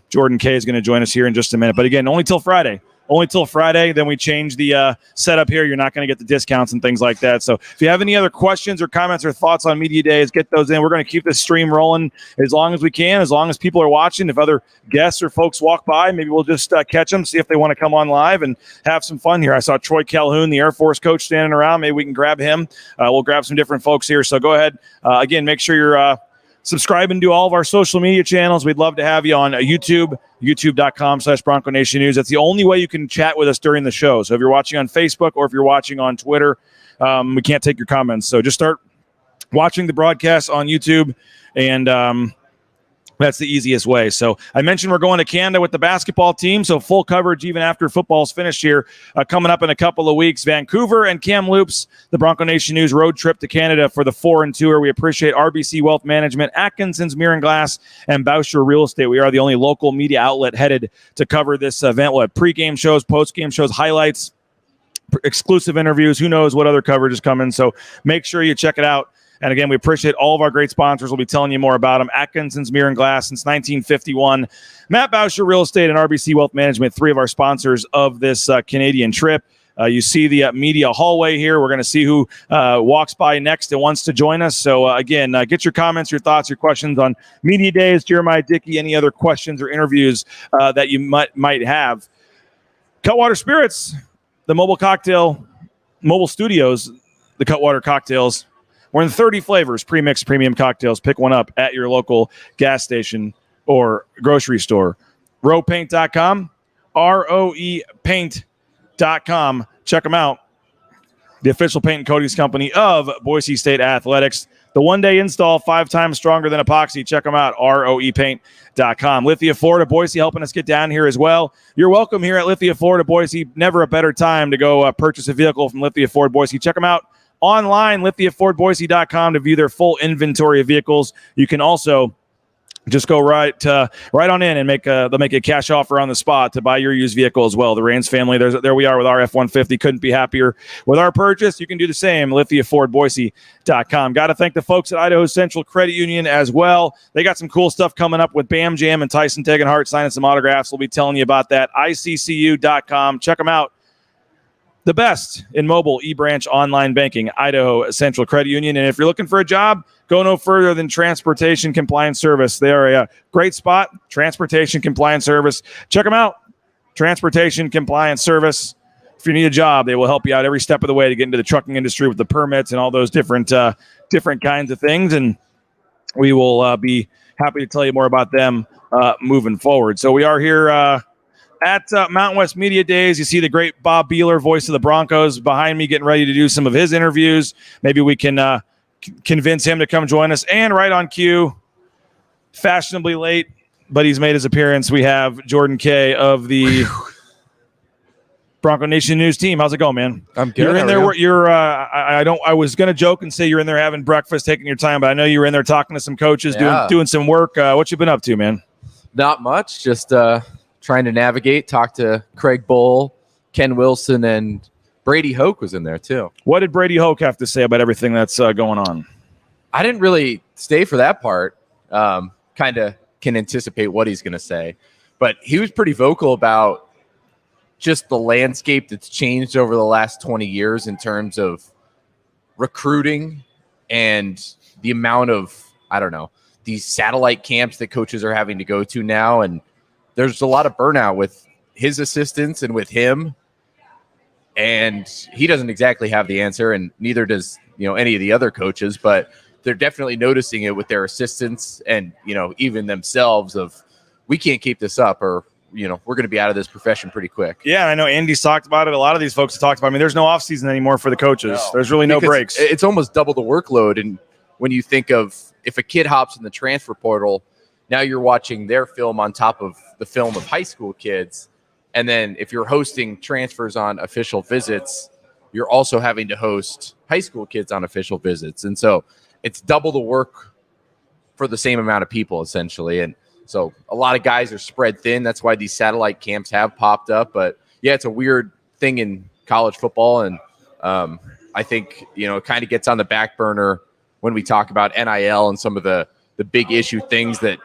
Jordan Kaye is going to join us here in just a minute. But again, only till Friday. Then we change the setup here. You're not going to get the discounts and things like that. So if you have any other questions or comments or thoughts on Media Days, get those in. We're going to keep this stream rolling as long as we can, as long as people are watching. If other guests or folks walk by, maybe we'll just catch them, see if they want to come on live and have some fun here. I saw Troy Calhoun, the Air Force coach, standing around. Maybe we can grab him. We'll grab some different folks here. So go ahead. Again, make sure you're subscribing to all of our social media channels. We'd love to have you on YouTube, youtube.com/Bronco Nation News. That's the only way you can chat with us during the show. So if you're watching on Facebook or if you're watching on Twitter, we can't take your comments. So just start watching the broadcast on YouTube, and that's the easiest way. So I mentioned we're going to Canada with the basketball team, so full coverage even after football's finished here. Coming up in a couple of weeks, Vancouver and Kamloops, the Bronco Nation News road trip to Canada for the 4 and Tour. We appreciate RBC Wealth Management, Atkinson's Mirror and Glass, and Bousher Real Estate. We are the only local media outlet headed to cover this event. We'll have pregame shows, postgame shows, highlights, exclusive interviews. Who knows what other coverage is coming. So make sure you check it out. And again, we appreciate all of our great sponsors. We'll be telling you more about them. Atkinson's Mirror and Glass since 1951. Matt Bousher Real Estate and RBC Wealth Management, 3 of our sponsors of this Canadian trip. You see the media hallway here. We're going to see who walks by next and wants to join us. So again, get your comments, your thoughts, your questions on Media Days, Jeremiah Dickey, any other questions or interviews that you might have. Cutwater Spirits, the mobile studios, the Cutwater Cocktails. We're in 30 flavors, pre-mixed premium cocktails. Pick one up at your local gas station or grocery store. Roepaint.com, ROEpaint.com. Check them out. The official paint and coatings company of Boise State Athletics. The one-day install, 5 times stronger than epoxy. Check them out, ROEpaint.com. Lithia Florida Boise helping us get down here as well. You're welcome here at Lithia Florida Boise. Never a better time to go purchase a vehicle from Lithia Ford Boise. Check them out online, LithiaFordBoise.com, to view their full inventory of vehicles. You can also Just go right on in and they'll make a cash offer on the spot to buy your used vehicle as well. The Rains family, there we are with our F-150. Couldn't be happier with our purchase. You can do the same. LithiaFordBoise.com. Got to thank the folks at Idaho Central Credit Union as well. They got some cool stuff coming up with Bam Jam and Tyson Tegenhart signing some autographs. We'll be telling you about that. ICCU.com. Check them out. The best in mobile e-branch online banking, Idaho Central Credit Union. And if you're looking for a job, go no further than Transportation Compliance Service. They are a great spot, Transportation Compliance Service. Check them out, Transportation Compliance Service. If you need a job, they will help you out every step of the way to get into the trucking industry with the permits and all those different kinds of things. And we will be happy to tell you more about them moving forward. So we are here at Mountain West Media Days. You see the great Bob Beeler, voice of the Broncos, behind me getting ready to do some of his interviews. Maybe we can convince him to come join us. And right on cue, fashionably late, but he's made his appearance. We have Jordan Kaye of the Bronco Nation News team. How's it going, man? I'm good. You're in there. I was going to joke and say you're in there having breakfast, taking your time, but I know you were in there talking to some coaches, doing some work. What you been up to, man? Not much. Just trying to navigate, talk to Craig Bull, Ken Wilson, and Brady Hoke was in there too. What did Brady Hoke have to say about everything that's going on? I didn't really stay for that part. Kind of can anticipate what he's going to say, but he was pretty vocal about just the landscape that's changed over the last 20 years in terms of recruiting and the amount of, these satellite camps that coaches are having to go to now. And there's a lot of burnout with his assistants and with him. And he doesn't exactly have the answer, and neither does, any of the other coaches, but they're definitely noticing it with their assistants and, even themselves of, we can't keep this up, or, we're going to be out of this profession pretty quick. Yeah, I know Andy's talked about it. A lot of these folks have talked about it. I mean, there's no off season anymore for the coaches. No, there's really no breaks. It's almost double the workload. And when you think of, if a kid hops in the transfer portal, now you're watching their film on top of the film of high school kids. And then if you're hosting transfers on official visits, you're also having to host high school kids on official visits. And so it's double the work for the same amount of people, essentially. And so a lot of guys are spread thin. That's why these satellite camps have popped up. But yeah, it's a weird thing in college football. And I think, it kind of gets on the back burner when we talk about NIL and some of the big issue things that,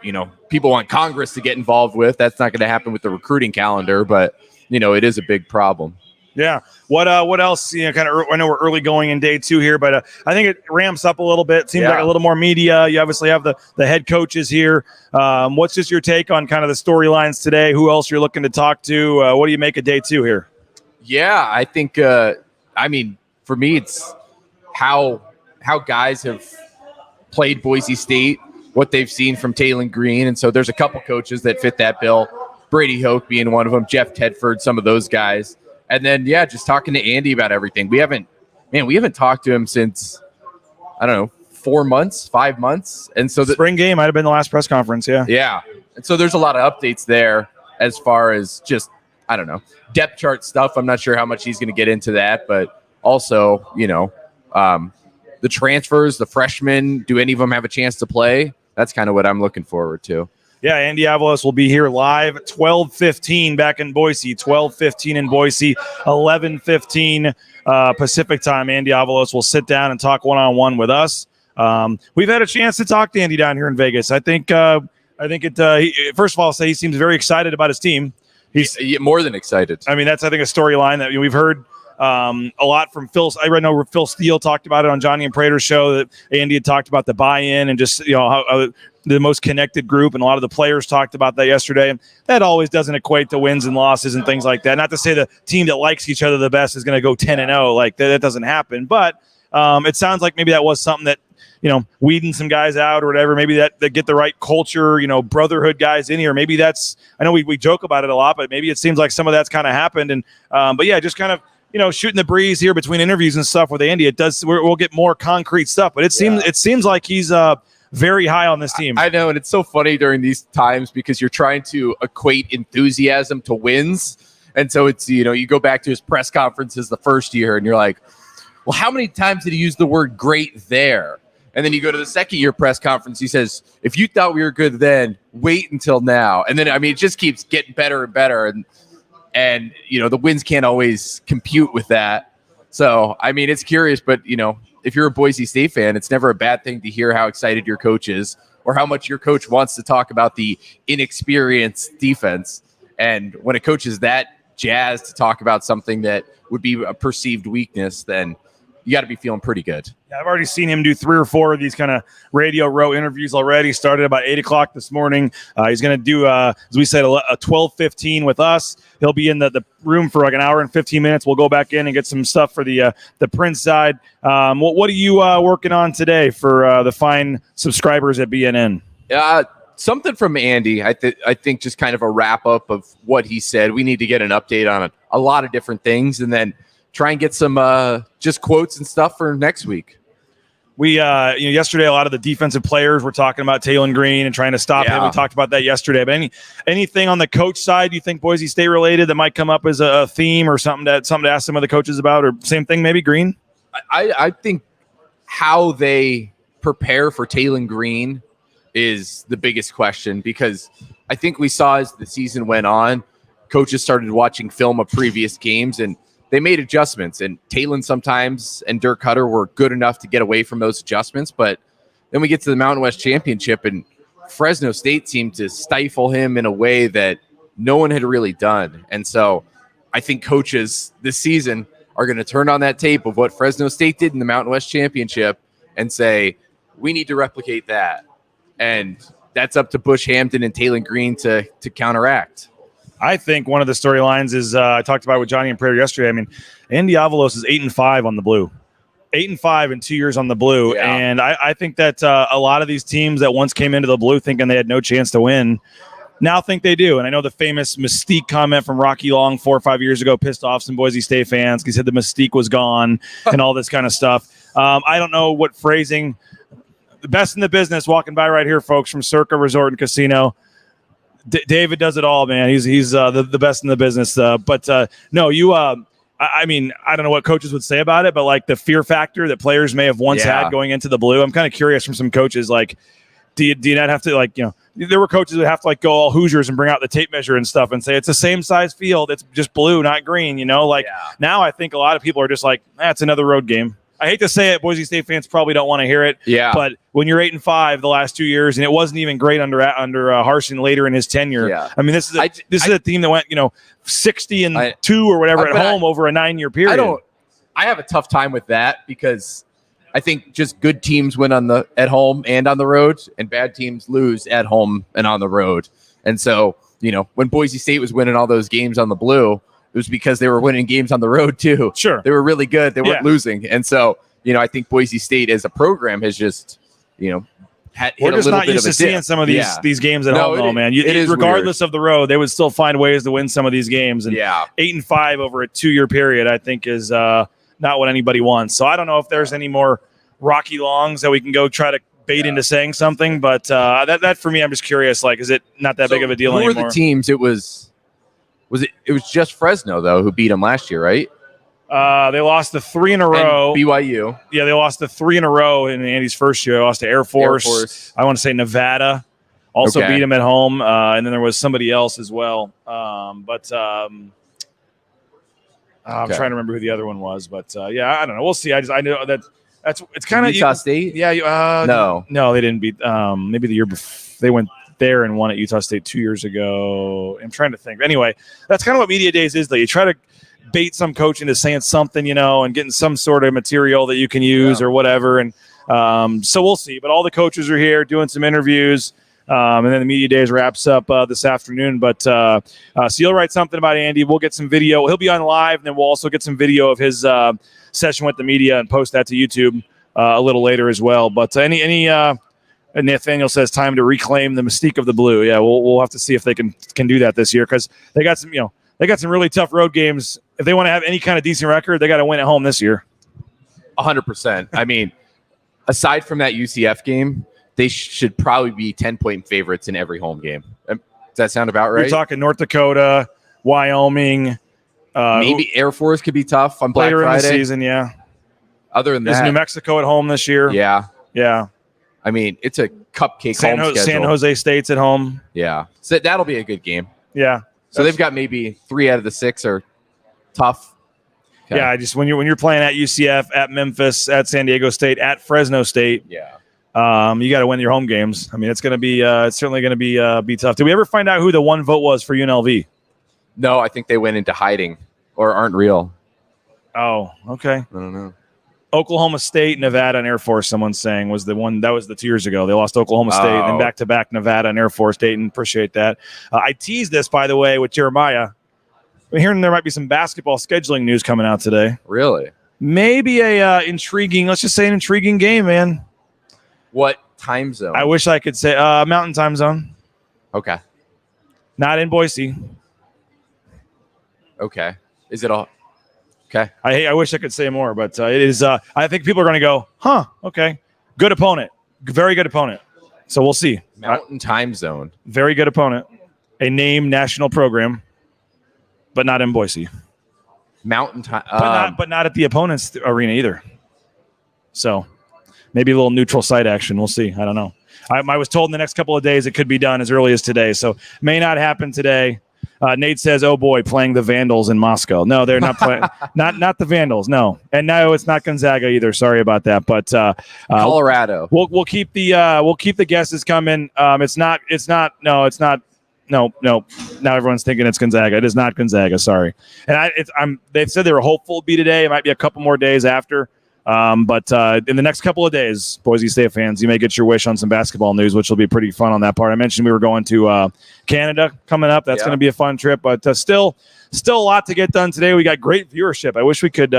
people want Congress to get involved with. That's not going to happen with the recruiting calendar, but, it is a big problem. Yeah. What else, I know we're early going in day 2 here, but I think it ramps up a little bit. Seems like a little more media. You obviously have the head coaches here. What's just your take on kind of the storylines today? Who else you're looking to talk to? What do you make of day 2 here? Yeah, I think, for me, it's how guys have played Boise State, what they've seen from Taylon Green. And so there's a couple coaches that fit that bill, Brady Hoke being one of them, Jeff Tedford, some of those guys. And then, just talking to Andy about everything. We haven't talked to him since, 4 months, 5 months. And so the spring game might have been the last press conference. Yeah. Yeah. And so there's a lot of updates there as far as just, depth chart stuff. I'm not sure how much he's going to get into that, but also, the transfers, the freshmen, do any of them have a chance to play? That's kind of what I'm looking forward to. Yeah, Andy Avalos will be here live 12:15 back in Boise, 12:15 in Boise, 11:15 Pacific time. Andy Avalos will sit down and talk one-on-one with us. We've had a chance to talk to Andy down here in Vegas. I think first of all, I'll say he seems very excited about his team. He's more than excited. I mean, that's, I think, a storyline that we've heard a lot from Phil. I know Phil Steele talked about it on Johnny and Prater's show, that Andy had talked about the buy-in and just, how the most connected group, and a lot of the players talked about that yesterday. And that always doesn't equate to wins and losses and things like that. Not to say the team that likes each other the best is going to go 10-0. Like that doesn't happen. But it sounds like maybe that was something that, weeding some guys out or whatever, maybe that get the right culture, brotherhood guys in here. Maybe that's, I know we joke about it a lot, but maybe it seems like some of that's kind of happened. And, but yeah, just kind of, shooting the breeze here between interviews and stuff with Andy. It does, we'll get more concrete stuff, but it seems like he's very high on this team. I know. And it's so funny during these times because you're trying to equate enthusiasm to wins. And so it's, you go back to his press conferences the first year and you're like, well, how many times did he use the word great there? And then you go to the second-year press conference. He says, if you thought we were good then, wait until now. And then, I mean, it just keeps getting better and better. And you know, the wins can't always compute with that. So, I mean, it's curious. But, you know, if you're a Boise State fan, it's never a bad thing to hear how excited your coach is or how much your coach wants to talk about the inexperienced defense. And when a coach is that jazzed to talk about something that would be a perceived weakness, then you got to be feeling pretty good. Yeah, I've already seen him do 3 or 4 of these kind of radio row interviews already. Started about 8 o'clock this morning. He's going to do, as we said, a 12:15 with us. He'll be in the room for like an hour and 15 minutes. We'll go back in and get some stuff for the print side. What are you working on today for the fine subscribers at BNN? Something from Andy. I think just kind of a wrap up of what he said. We need to get an update on a lot of different things, and then try and get some just quotes and stuff for next week. We, yesterday, a lot of the defensive players were talking about Taylor Green and trying to stop him. We talked about that yesterday. But anything on the coach side you think Boise State related that might come up as a theme or something to ask some of the coaches about, or same thing maybe Green? I think how they prepare for Taylor Green is the biggest question, because I think we saw as the season went on, coaches started watching film of previous games and they made adjustments, and Talon sometimes and Dirk Hutter were good enough to get away from those adjustments. But then we get to the Mountain West Championship, and Fresno State seemed to stifle him in a way that no one had really done. And so I think coaches this season are going to turn on that tape of what Fresno State did in the Mountain West Championship and say, we need to replicate that. And that's up to Bush Hampton and Taylor Green to counteract. I think one of the storylines is I talked about with Johnny and Prater yesterday. I mean, Andy Avalos is 8-5 on the blue, 8-5 in 2 years on the blue. Yeah. And I think that a lot of these teams that once came into the blue thinking they had no chance to win now think they do. And I know the famous mystique comment from Rocky Long 4 or 5 years ago pissed off some Boise State fans. He said the mystique was gone and all this kind of stuff. I don't know what phrasing. The best in the business walking by right here, folks, from Circa Resort and Casino. David does it all, man. He's the best in the business. No, you. I mean, I don't know what coaches would say about it, but like the fear factor that players may have once had going into the blue. I'm kind of curious from some coaches. Like, do you not have to, like, you know? There were coaches that have to like go all Hoosiers and bring out the tape measure and stuff and say it's the same size field. It's just blue, not green. You know, like now I think a lot of people are just like, it's another road game. I hate to say it, Boise State fans probably don't want to hear it. Yeah. But when you're 8-5 the last 2 years, and it wasn't even great under Harsin later in his tenure. Yeah. I mean, this is a team that went 60-2 or whatever at home over a 9-year period. I have a tough time with that because I think just good teams win at home and on the road, and bad teams lose at home and on the road. And so when Boise State was winning all those games on the blue, it was because they were winning games on the road too. Sure. They were really good. They weren't losing. And so, I think Boise State as a program has just, we're just not used to seeing some of these games at home, though, man. Regardless of the road, they would still find ways to win some of these games. And 8-5 over a 2-year period, I think, is not what anybody wants. So I don't know if there's any more Rocky Longs that we can go try to bait into saying something. But that for me, I'm just curious. Like, is it not that big of a deal anymore? Who were the teams? It was just Fresno, though, who beat them last year, right? They lost the 3 in a row. And BYU. Yeah, they lost the 3 in a row in Andy's first year. They lost to Air Force. I want to say Nevada also beat them at home. And then there was somebody else as well. I'm trying to remember who the other one was. But, I don't know. We'll see. I know it's kind of Utah State? Yeah. No, they didn't beat maybe the year before. They went there and won at Utah State 2 years ago. I'm trying to think. Anyway, that's kind of what Media Days is, though. You try to bait some coach into saying something, and getting some sort of material that you can use or whatever. And so we'll see. But all the coaches are here doing some interviews. And then the Media Days wraps up this afternoon. But so you'll write something about Andy. We'll get some video. He'll be on live, and then we'll also get some video of his session with the media and post that to YouTube a little later as well. But and Nathaniel says time to reclaim the mystique of the blue. Yeah, we'll have to see if they can do that this year, because they got some really tough road games. If they want to have any kind of decent record, they got to win at home this year. 100%. I mean, aside from that UCF game, they should probably be 10-point favorites in every home game. Does that sound about right? We're talking North Dakota, Wyoming. Maybe Air Force could be tough on Black Friday. In the season, yeah. Other than that, is New Mexico at home this year? Yeah. Yeah. I mean, it's a cupcake home schedule. San Jose State's at home. Yeah. So that'll be a good game. Yeah. So they've got maybe 3 out of the 6 are tough. Okay. Yeah, just when you're playing at UCF, at Memphis, at San Diego State, at Fresno State. Yeah. You got to win your home games. I mean, it's certainly going to be tough. Did we ever find out who the one vote was for UNLV? No, I think they went into hiding or aren't real. Oh, okay. I don't know. Oklahoma State, Nevada, and Air Force, someone's saying, was the one. That was the 2 years ago. They lost Oklahoma State and then back-to-back Nevada and Air Force. Dayton, appreciate that. I teased this, by the way, with Jeremiah. I'm hearing there might be some basketball scheduling news coming out today. Really? Maybe a intriguing, let's just say an intriguing game, man. What time zone? I wish I could say Mountain Time Zone. Okay. Not in Boise. Okay. Is it all? Okay. I wish I could say more, but it is. I think people are going to go, huh? Okay. Good opponent. Very good opponent. So we'll see. Mountain Time Zone. Very good opponent. A named national program, but not in Boise. Mountain Time. But not at the opponent's arena either. So maybe a little neutral site action. We'll see. I don't know. I was told in the next couple of days it could be done as early as today. So may not happen today. Nate says, "Oh boy, playing the Vandals in Moscow." No, they're not playing. not the Vandals. No, and no, it's not Gonzaga either. Sorry about that. But Colorado. We'll keep the guesses coming. It's not. No. Now everyone's thinking it's Gonzaga. It is not Gonzaga. Sorry. And they've said they were hopeful it'd be today. It might be a couple more days after. But in the next couple of days, Boise State fans, you may get your wish on some basketball news, which will be pretty fun on that part. I mentioned we were going to Canada coming up. That's going to be a fun trip, but still a lot to get done today. We got great viewership. I wish we could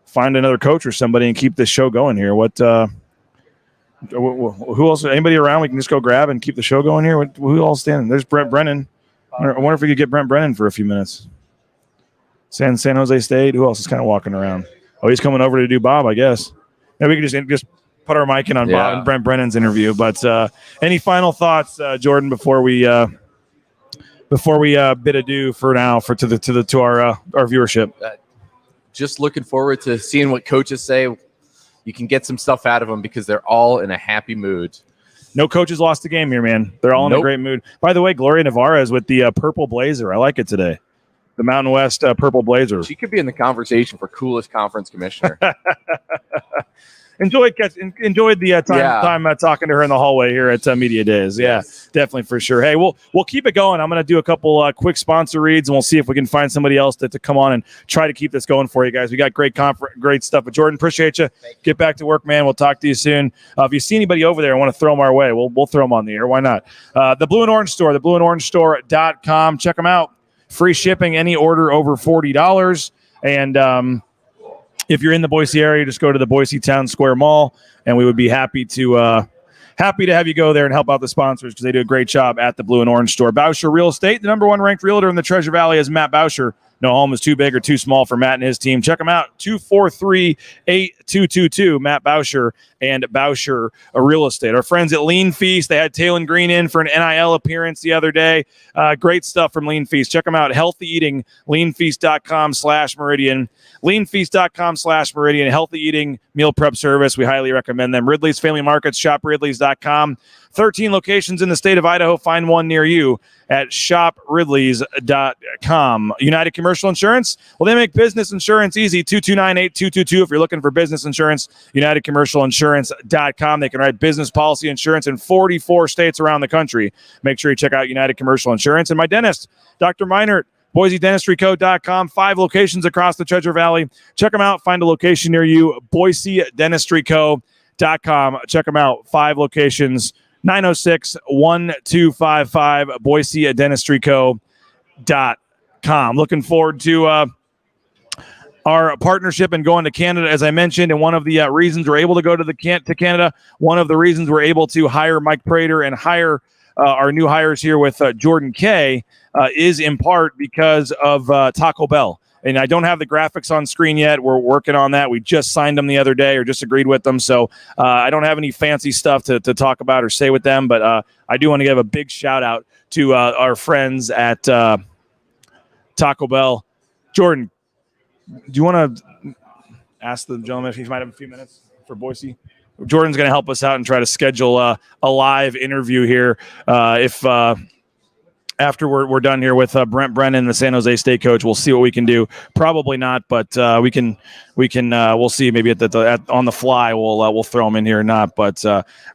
find another coach or somebody and keep this show going here. Who else? Anybody around we can just go grab and keep the show going here? Who else standing? There's Brent Brennan. I wonder if we could get Brent Brennan for a few minutes. San Jose State. Who else is kind of walking around? Oh, he's coming over to do Bob, I guess. Yeah, we can just put our mic in on Bob and Brent Brennan's interview. But any final thoughts, Jordan, before we bid adieu for now to our viewership? Just looking forward to seeing what coaches say. You can get some stuff out of them because they're all in a happy mood. No coaches lost the game here, man. They're all in a great mood. By the way, Gloria Navarez with the purple blazer. I like it today. The Mountain West purple blazer. She could be in the conversation for coolest conference commissioner. Enjoyed the time talking to her in the hallway here at Media Days. Yeah, definitely for sure. Hey, we'll keep it going. I'm going to do a couple quick sponsor reads, and we'll see if we can find somebody else to come on and try to keep this going for you guys. We got great stuff. But Jordan, appreciate you. Get back to work, man. We'll talk to you soon. If you see anybody over there and want to throw them our way, we'll throw them on the air. Why not? The Blue and Orange Store, theblueandorangestore.com. Check them out. Free shipping, any order over $40. And if you're in the Boise area, just go to the Boise Town Square Mall, and we would be happy to have you go there and help out the sponsors because they do a great job at the Blue and Orange Store. Boucher Real Estate, the #1 ranked realtor in the Treasure Valley is Matt Boucher. No home is too big or too small for Matt and his team. Check them out, 243-8222, Matt Boucher and Boucher Real Estate. Our friends at Lean Feast, they had Taylon Green in for an NIL appearance the other day. Great stuff from Lean Feast. Check them out, Healthy Eating, leanfeast.com/Meridian. leanfeast.com/Meridian, Healthy Eating Meal Prep Service. We highly recommend them. Ridley's Family Markets, shop ridleys.com. 13 locations in the state of Idaho. Find one near you at shopridleys.com. United Commercial Insurance. Well, they make business insurance easy. 229-8222. If you're looking for business insurance, UnitedCommercialInsurance.com. They can write business policy insurance in 44 states around the country. Make sure you check out United Commercial Insurance. And my dentist, Dr. Meinert, BoiseDentistryCo.com. 5 locations across the Treasure Valley. Check them out. Find a location near you. BoiseDentistryCo.com. Check them out. 5 locations. 906-1255, BoiseDentistryCo.com. Looking forward to our partnership and going to Canada, as I mentioned, and one of the reasons we're able to go to Canada, one of the reasons we're able to hire Mike Prater and hire our new hires here with Jordan Kaye is in part because of Taco Bell. And I don't have the graphics on screen yet. We're working on that. We just signed them the other day or just agreed with them. So I don't have any fancy stuff to talk about or say with them. But I do want to give a big shout out to our friends at Taco Bell. Jordan, do you want to ask the gentleman if he might have a few minutes for Boise? Jordan's going to help us out and try to schedule a live interview here. If after we're done here with Brent Brennan, the San Jose State coach, we'll see what we can do. Probably not, but we can. We'll see. Maybe on the fly, we'll throw him in here or not. But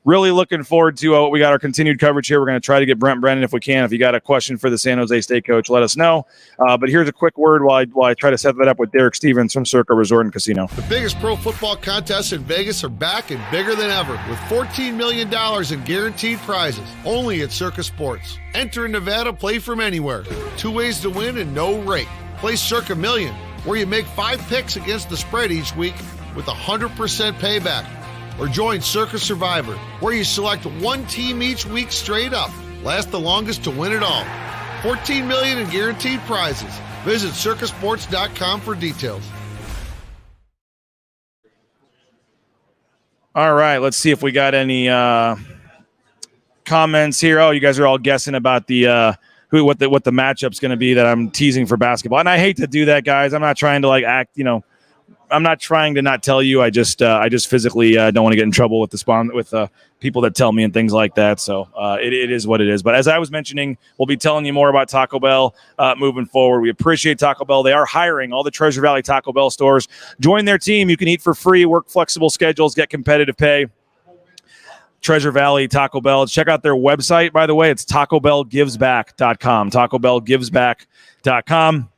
really looking forward to we got our continued coverage here. We're going to try to get Brent Brennan if we can. If you got a question for the San Jose State coach, let us know. But here's a quick word while I try to set that up with Derek Stevens from Circa Resort and Casino. The biggest pro football contests in Vegas are back and bigger than ever with $14 million in guaranteed prizes only at Circa Sports. Enter in Nevada, play from anywhere. 2 ways to win and no rake. Play Circa Million, where you make 5 picks against the spread each week with 100% payback. Or join Circa Survivor, where you select one team each week straight up. Last the longest to win it all. $14 million in guaranteed prizes. Visit circasports.com for details. All right, let's see if we got any comments here. Oh, you guys are all guessing about the what the matchup's going to be that I'm teasing for basketball, and I hate to do that, guys. I'm not trying to act. I'm not trying to not tell you. I just physically don't want to get in trouble with people that tell me and things like that. So it is what it is. But as I was mentioning, we'll be telling you more about Taco Bell moving forward. We appreciate Taco Bell. They are hiring all the Treasure Valley Taco Bell stores. Join their team. You can eat for free, work flexible schedules, get competitive pay. Treasure Valley Taco Bell. Check out their website, by the way. It's TacoBellGivesBack.com. TacoBellGivesBack.com.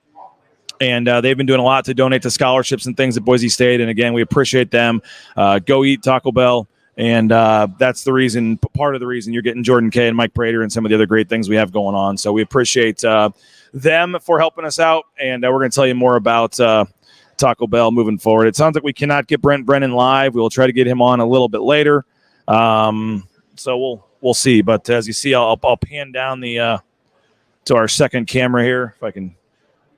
And they've been doing a lot to donate to scholarships and things at Boise State. And again, we appreciate them. Go eat Taco Bell. And that's the reason, part of the reason you're getting Jordan Kaye and Mike Prater and some of the other great things we have going on. So we appreciate them for helping us out. And we're going to tell you more about Taco Bell moving forward. It sounds like we cannot get Brent Brennan live. We will try to get him on a little bit later. So we'll see. But as you see, I'll pan down to our second camera here. If I can,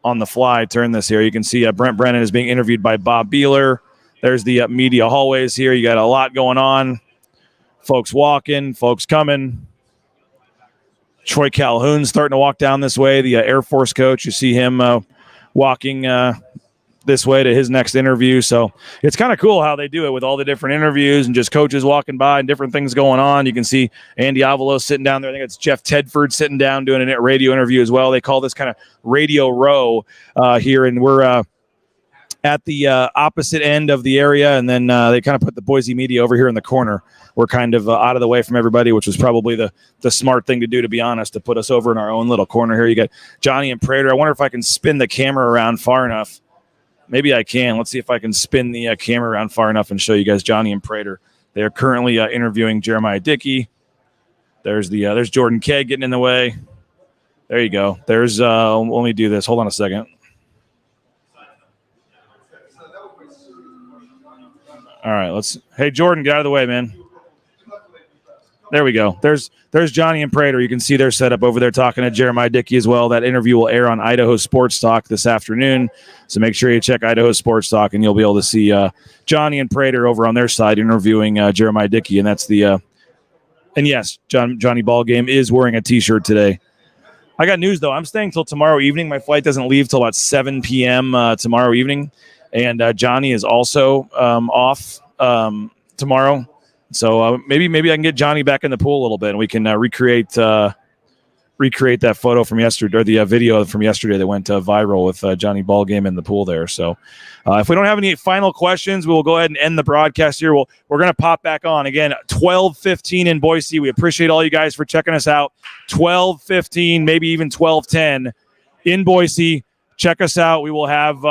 on the fly, turn this here. You can see Brent Brennan is being interviewed by Bob Beeler. There's the media hallways here. You got a lot going on. Folks walking, folks coming. Troy Calhoun's starting to walk down this way, the Air Force coach. You see him walking this way to his next interview. So it's kind of cool how they do it with all the different interviews and just coaches walking by and different things going on. You can see Andy Avalos sitting down there. I think it's Jeff Tedford sitting down doing a radio interview as well. They call this kind of Radio Row here, and we're at the opposite end of the area, and then they kind of put the Boise media over here in the corner. We're kind of out of the way from everybody, which was probably the smart thing to do, to be honest, to put us over in our own little corner here. You got Johnny and Prater. I wonder if I can spin the camera around far enough. Maybe I can. Let's see if I can spin the camera around far enough and show you guys Johnny and Prater. They are currently interviewing Jeramiah Dickey. There's Jordan Kaye getting in the way. There you go. There's let me do this. Hold on a second. All right, hey Jordan, get out of the way, man. There we go. There's Johnny and Prater. You can see their setup over there talking to Jeramiah Dickey as well. That interview will air on Idaho Sports Talk this afternoon. So make sure you check Idaho Sports Talk, and you'll be able to see Johnny and Prater over on their side interviewing Jeramiah Dickey. And that's and yes, Johnny Ballgame is wearing a T-shirt today. I got news, though. I'm staying till tomorrow evening. My flight doesn't leave till about 7 p.m. Tomorrow evening. And Johnny is also off tomorrow. So maybe I can get Johnny back in the pool a little bit, and we can recreate that photo from yesterday, or the video from yesterday that went viral with Johnny Ballgame in the pool there. So if we don't have any final questions, we will go ahead and end the broadcast here. We're going to pop back on again, 12:15 in Boise. We appreciate all you guys for checking us out. 12:15, maybe even 12:10 in Boise. Check us out. We will have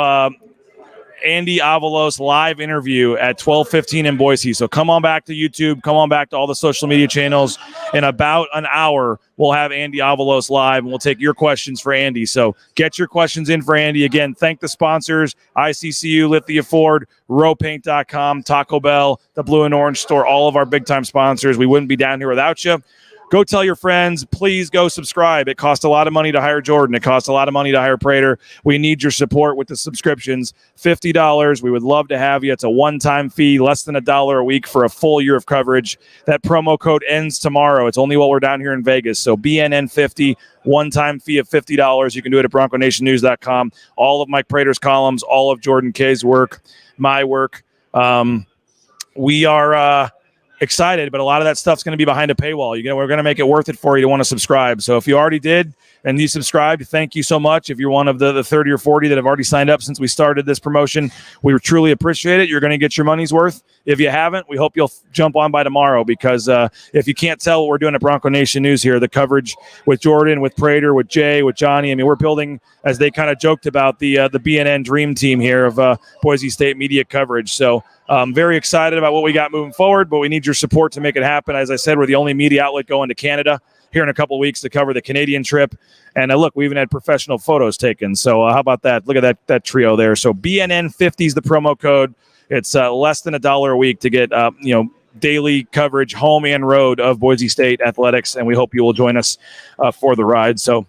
Andy Avalos live interview at 12:15 in Boise. So come on back to YouTube. Come on back to all the social media channels. In about an hour, we'll have Andy Avalos live, and we'll take your questions for Andy. So get your questions in for Andy. Again, thank the sponsors, ICCU, Lithia Ford, rowpaint.com, Taco Bell, the Blue and Orange Store, all of our big-time sponsors. We wouldn't be down here without you. Go tell your friends. Please go subscribe. It costs a lot of money to hire Jordan. It costs a lot of money to hire Prater. We need your support with the subscriptions. $50. We would love to have you. It's a one-time fee, less than $1 a week for a full year of coverage. That promo code ends tomorrow. It's only while we're down here in Vegas. So BNN 50, one-time fee of $50. You can do it at BroncoNationNews.com. All of Mike Prater's columns, all of Jordan Kaye's work, my work. We are excited, but a lot of that stuff's going to be behind a paywall. We're going to make it worth it for you to want to subscribe. So if you already did and you subscribed, thank you so much. If you're one of the 30 or 40 that have already signed up since we started this promotion, we truly appreciate it. You're going to get your money's worth. If you haven't, we hope you'll jump on by tomorrow, because if you can't tell what we're doing at Bronco Nation News here, the coverage with Jordan, with Prater, with Jay, with Johnny, I mean, we're building, as they kind of joked about, the BNN dream team here of Boise State media coverage. So very excited about what we got moving forward, but we need your support to make it happen. As I said, we're the only media outlet going to Canada here in a couple of weeks to cover the Canadian trip. And look, we even had professional photos taken. So how about that? Look at that trio there. So BNN50 is the promo code. It's less than $1 a week to get daily coverage, home and road, of Boise State athletics. And we hope you will join us for the ride. So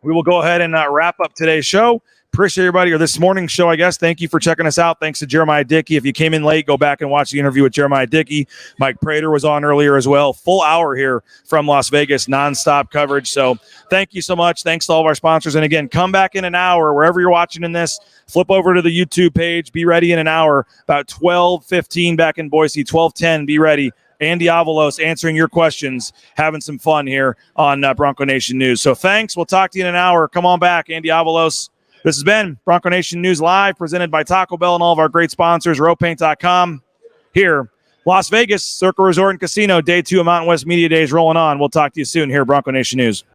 we will go ahead and wrap up today's show. Appreciate everybody, or this morning's show, I guess. Thank you for checking us out. Thanks to Jeramiah Dickey. If you came in late, go back and watch the interview with Jeramiah Dickey. Mike Prater was on earlier as well. Full hour here from Las Vegas, nonstop coverage. So thank you so much. Thanks to all of our sponsors. And again, come back in an hour, wherever you're watching in this. Flip over to the YouTube page. Be ready in an hour, about 12:15 back in Boise, 12:10. Be ready. Andy Avalos answering your questions, having some fun here on Bronco Nation News. So thanks. We'll talk to you in an hour. Come on back, Andy Avalos. This has been Bronco Nation News Live, presented by Taco Bell and all of our great sponsors, RowPaint.com. Here, Las Vegas, Circa Resort and Casino, Day 2 of Mountain West Media Days rolling on. We'll talk to you soon here at Bronco Nation News.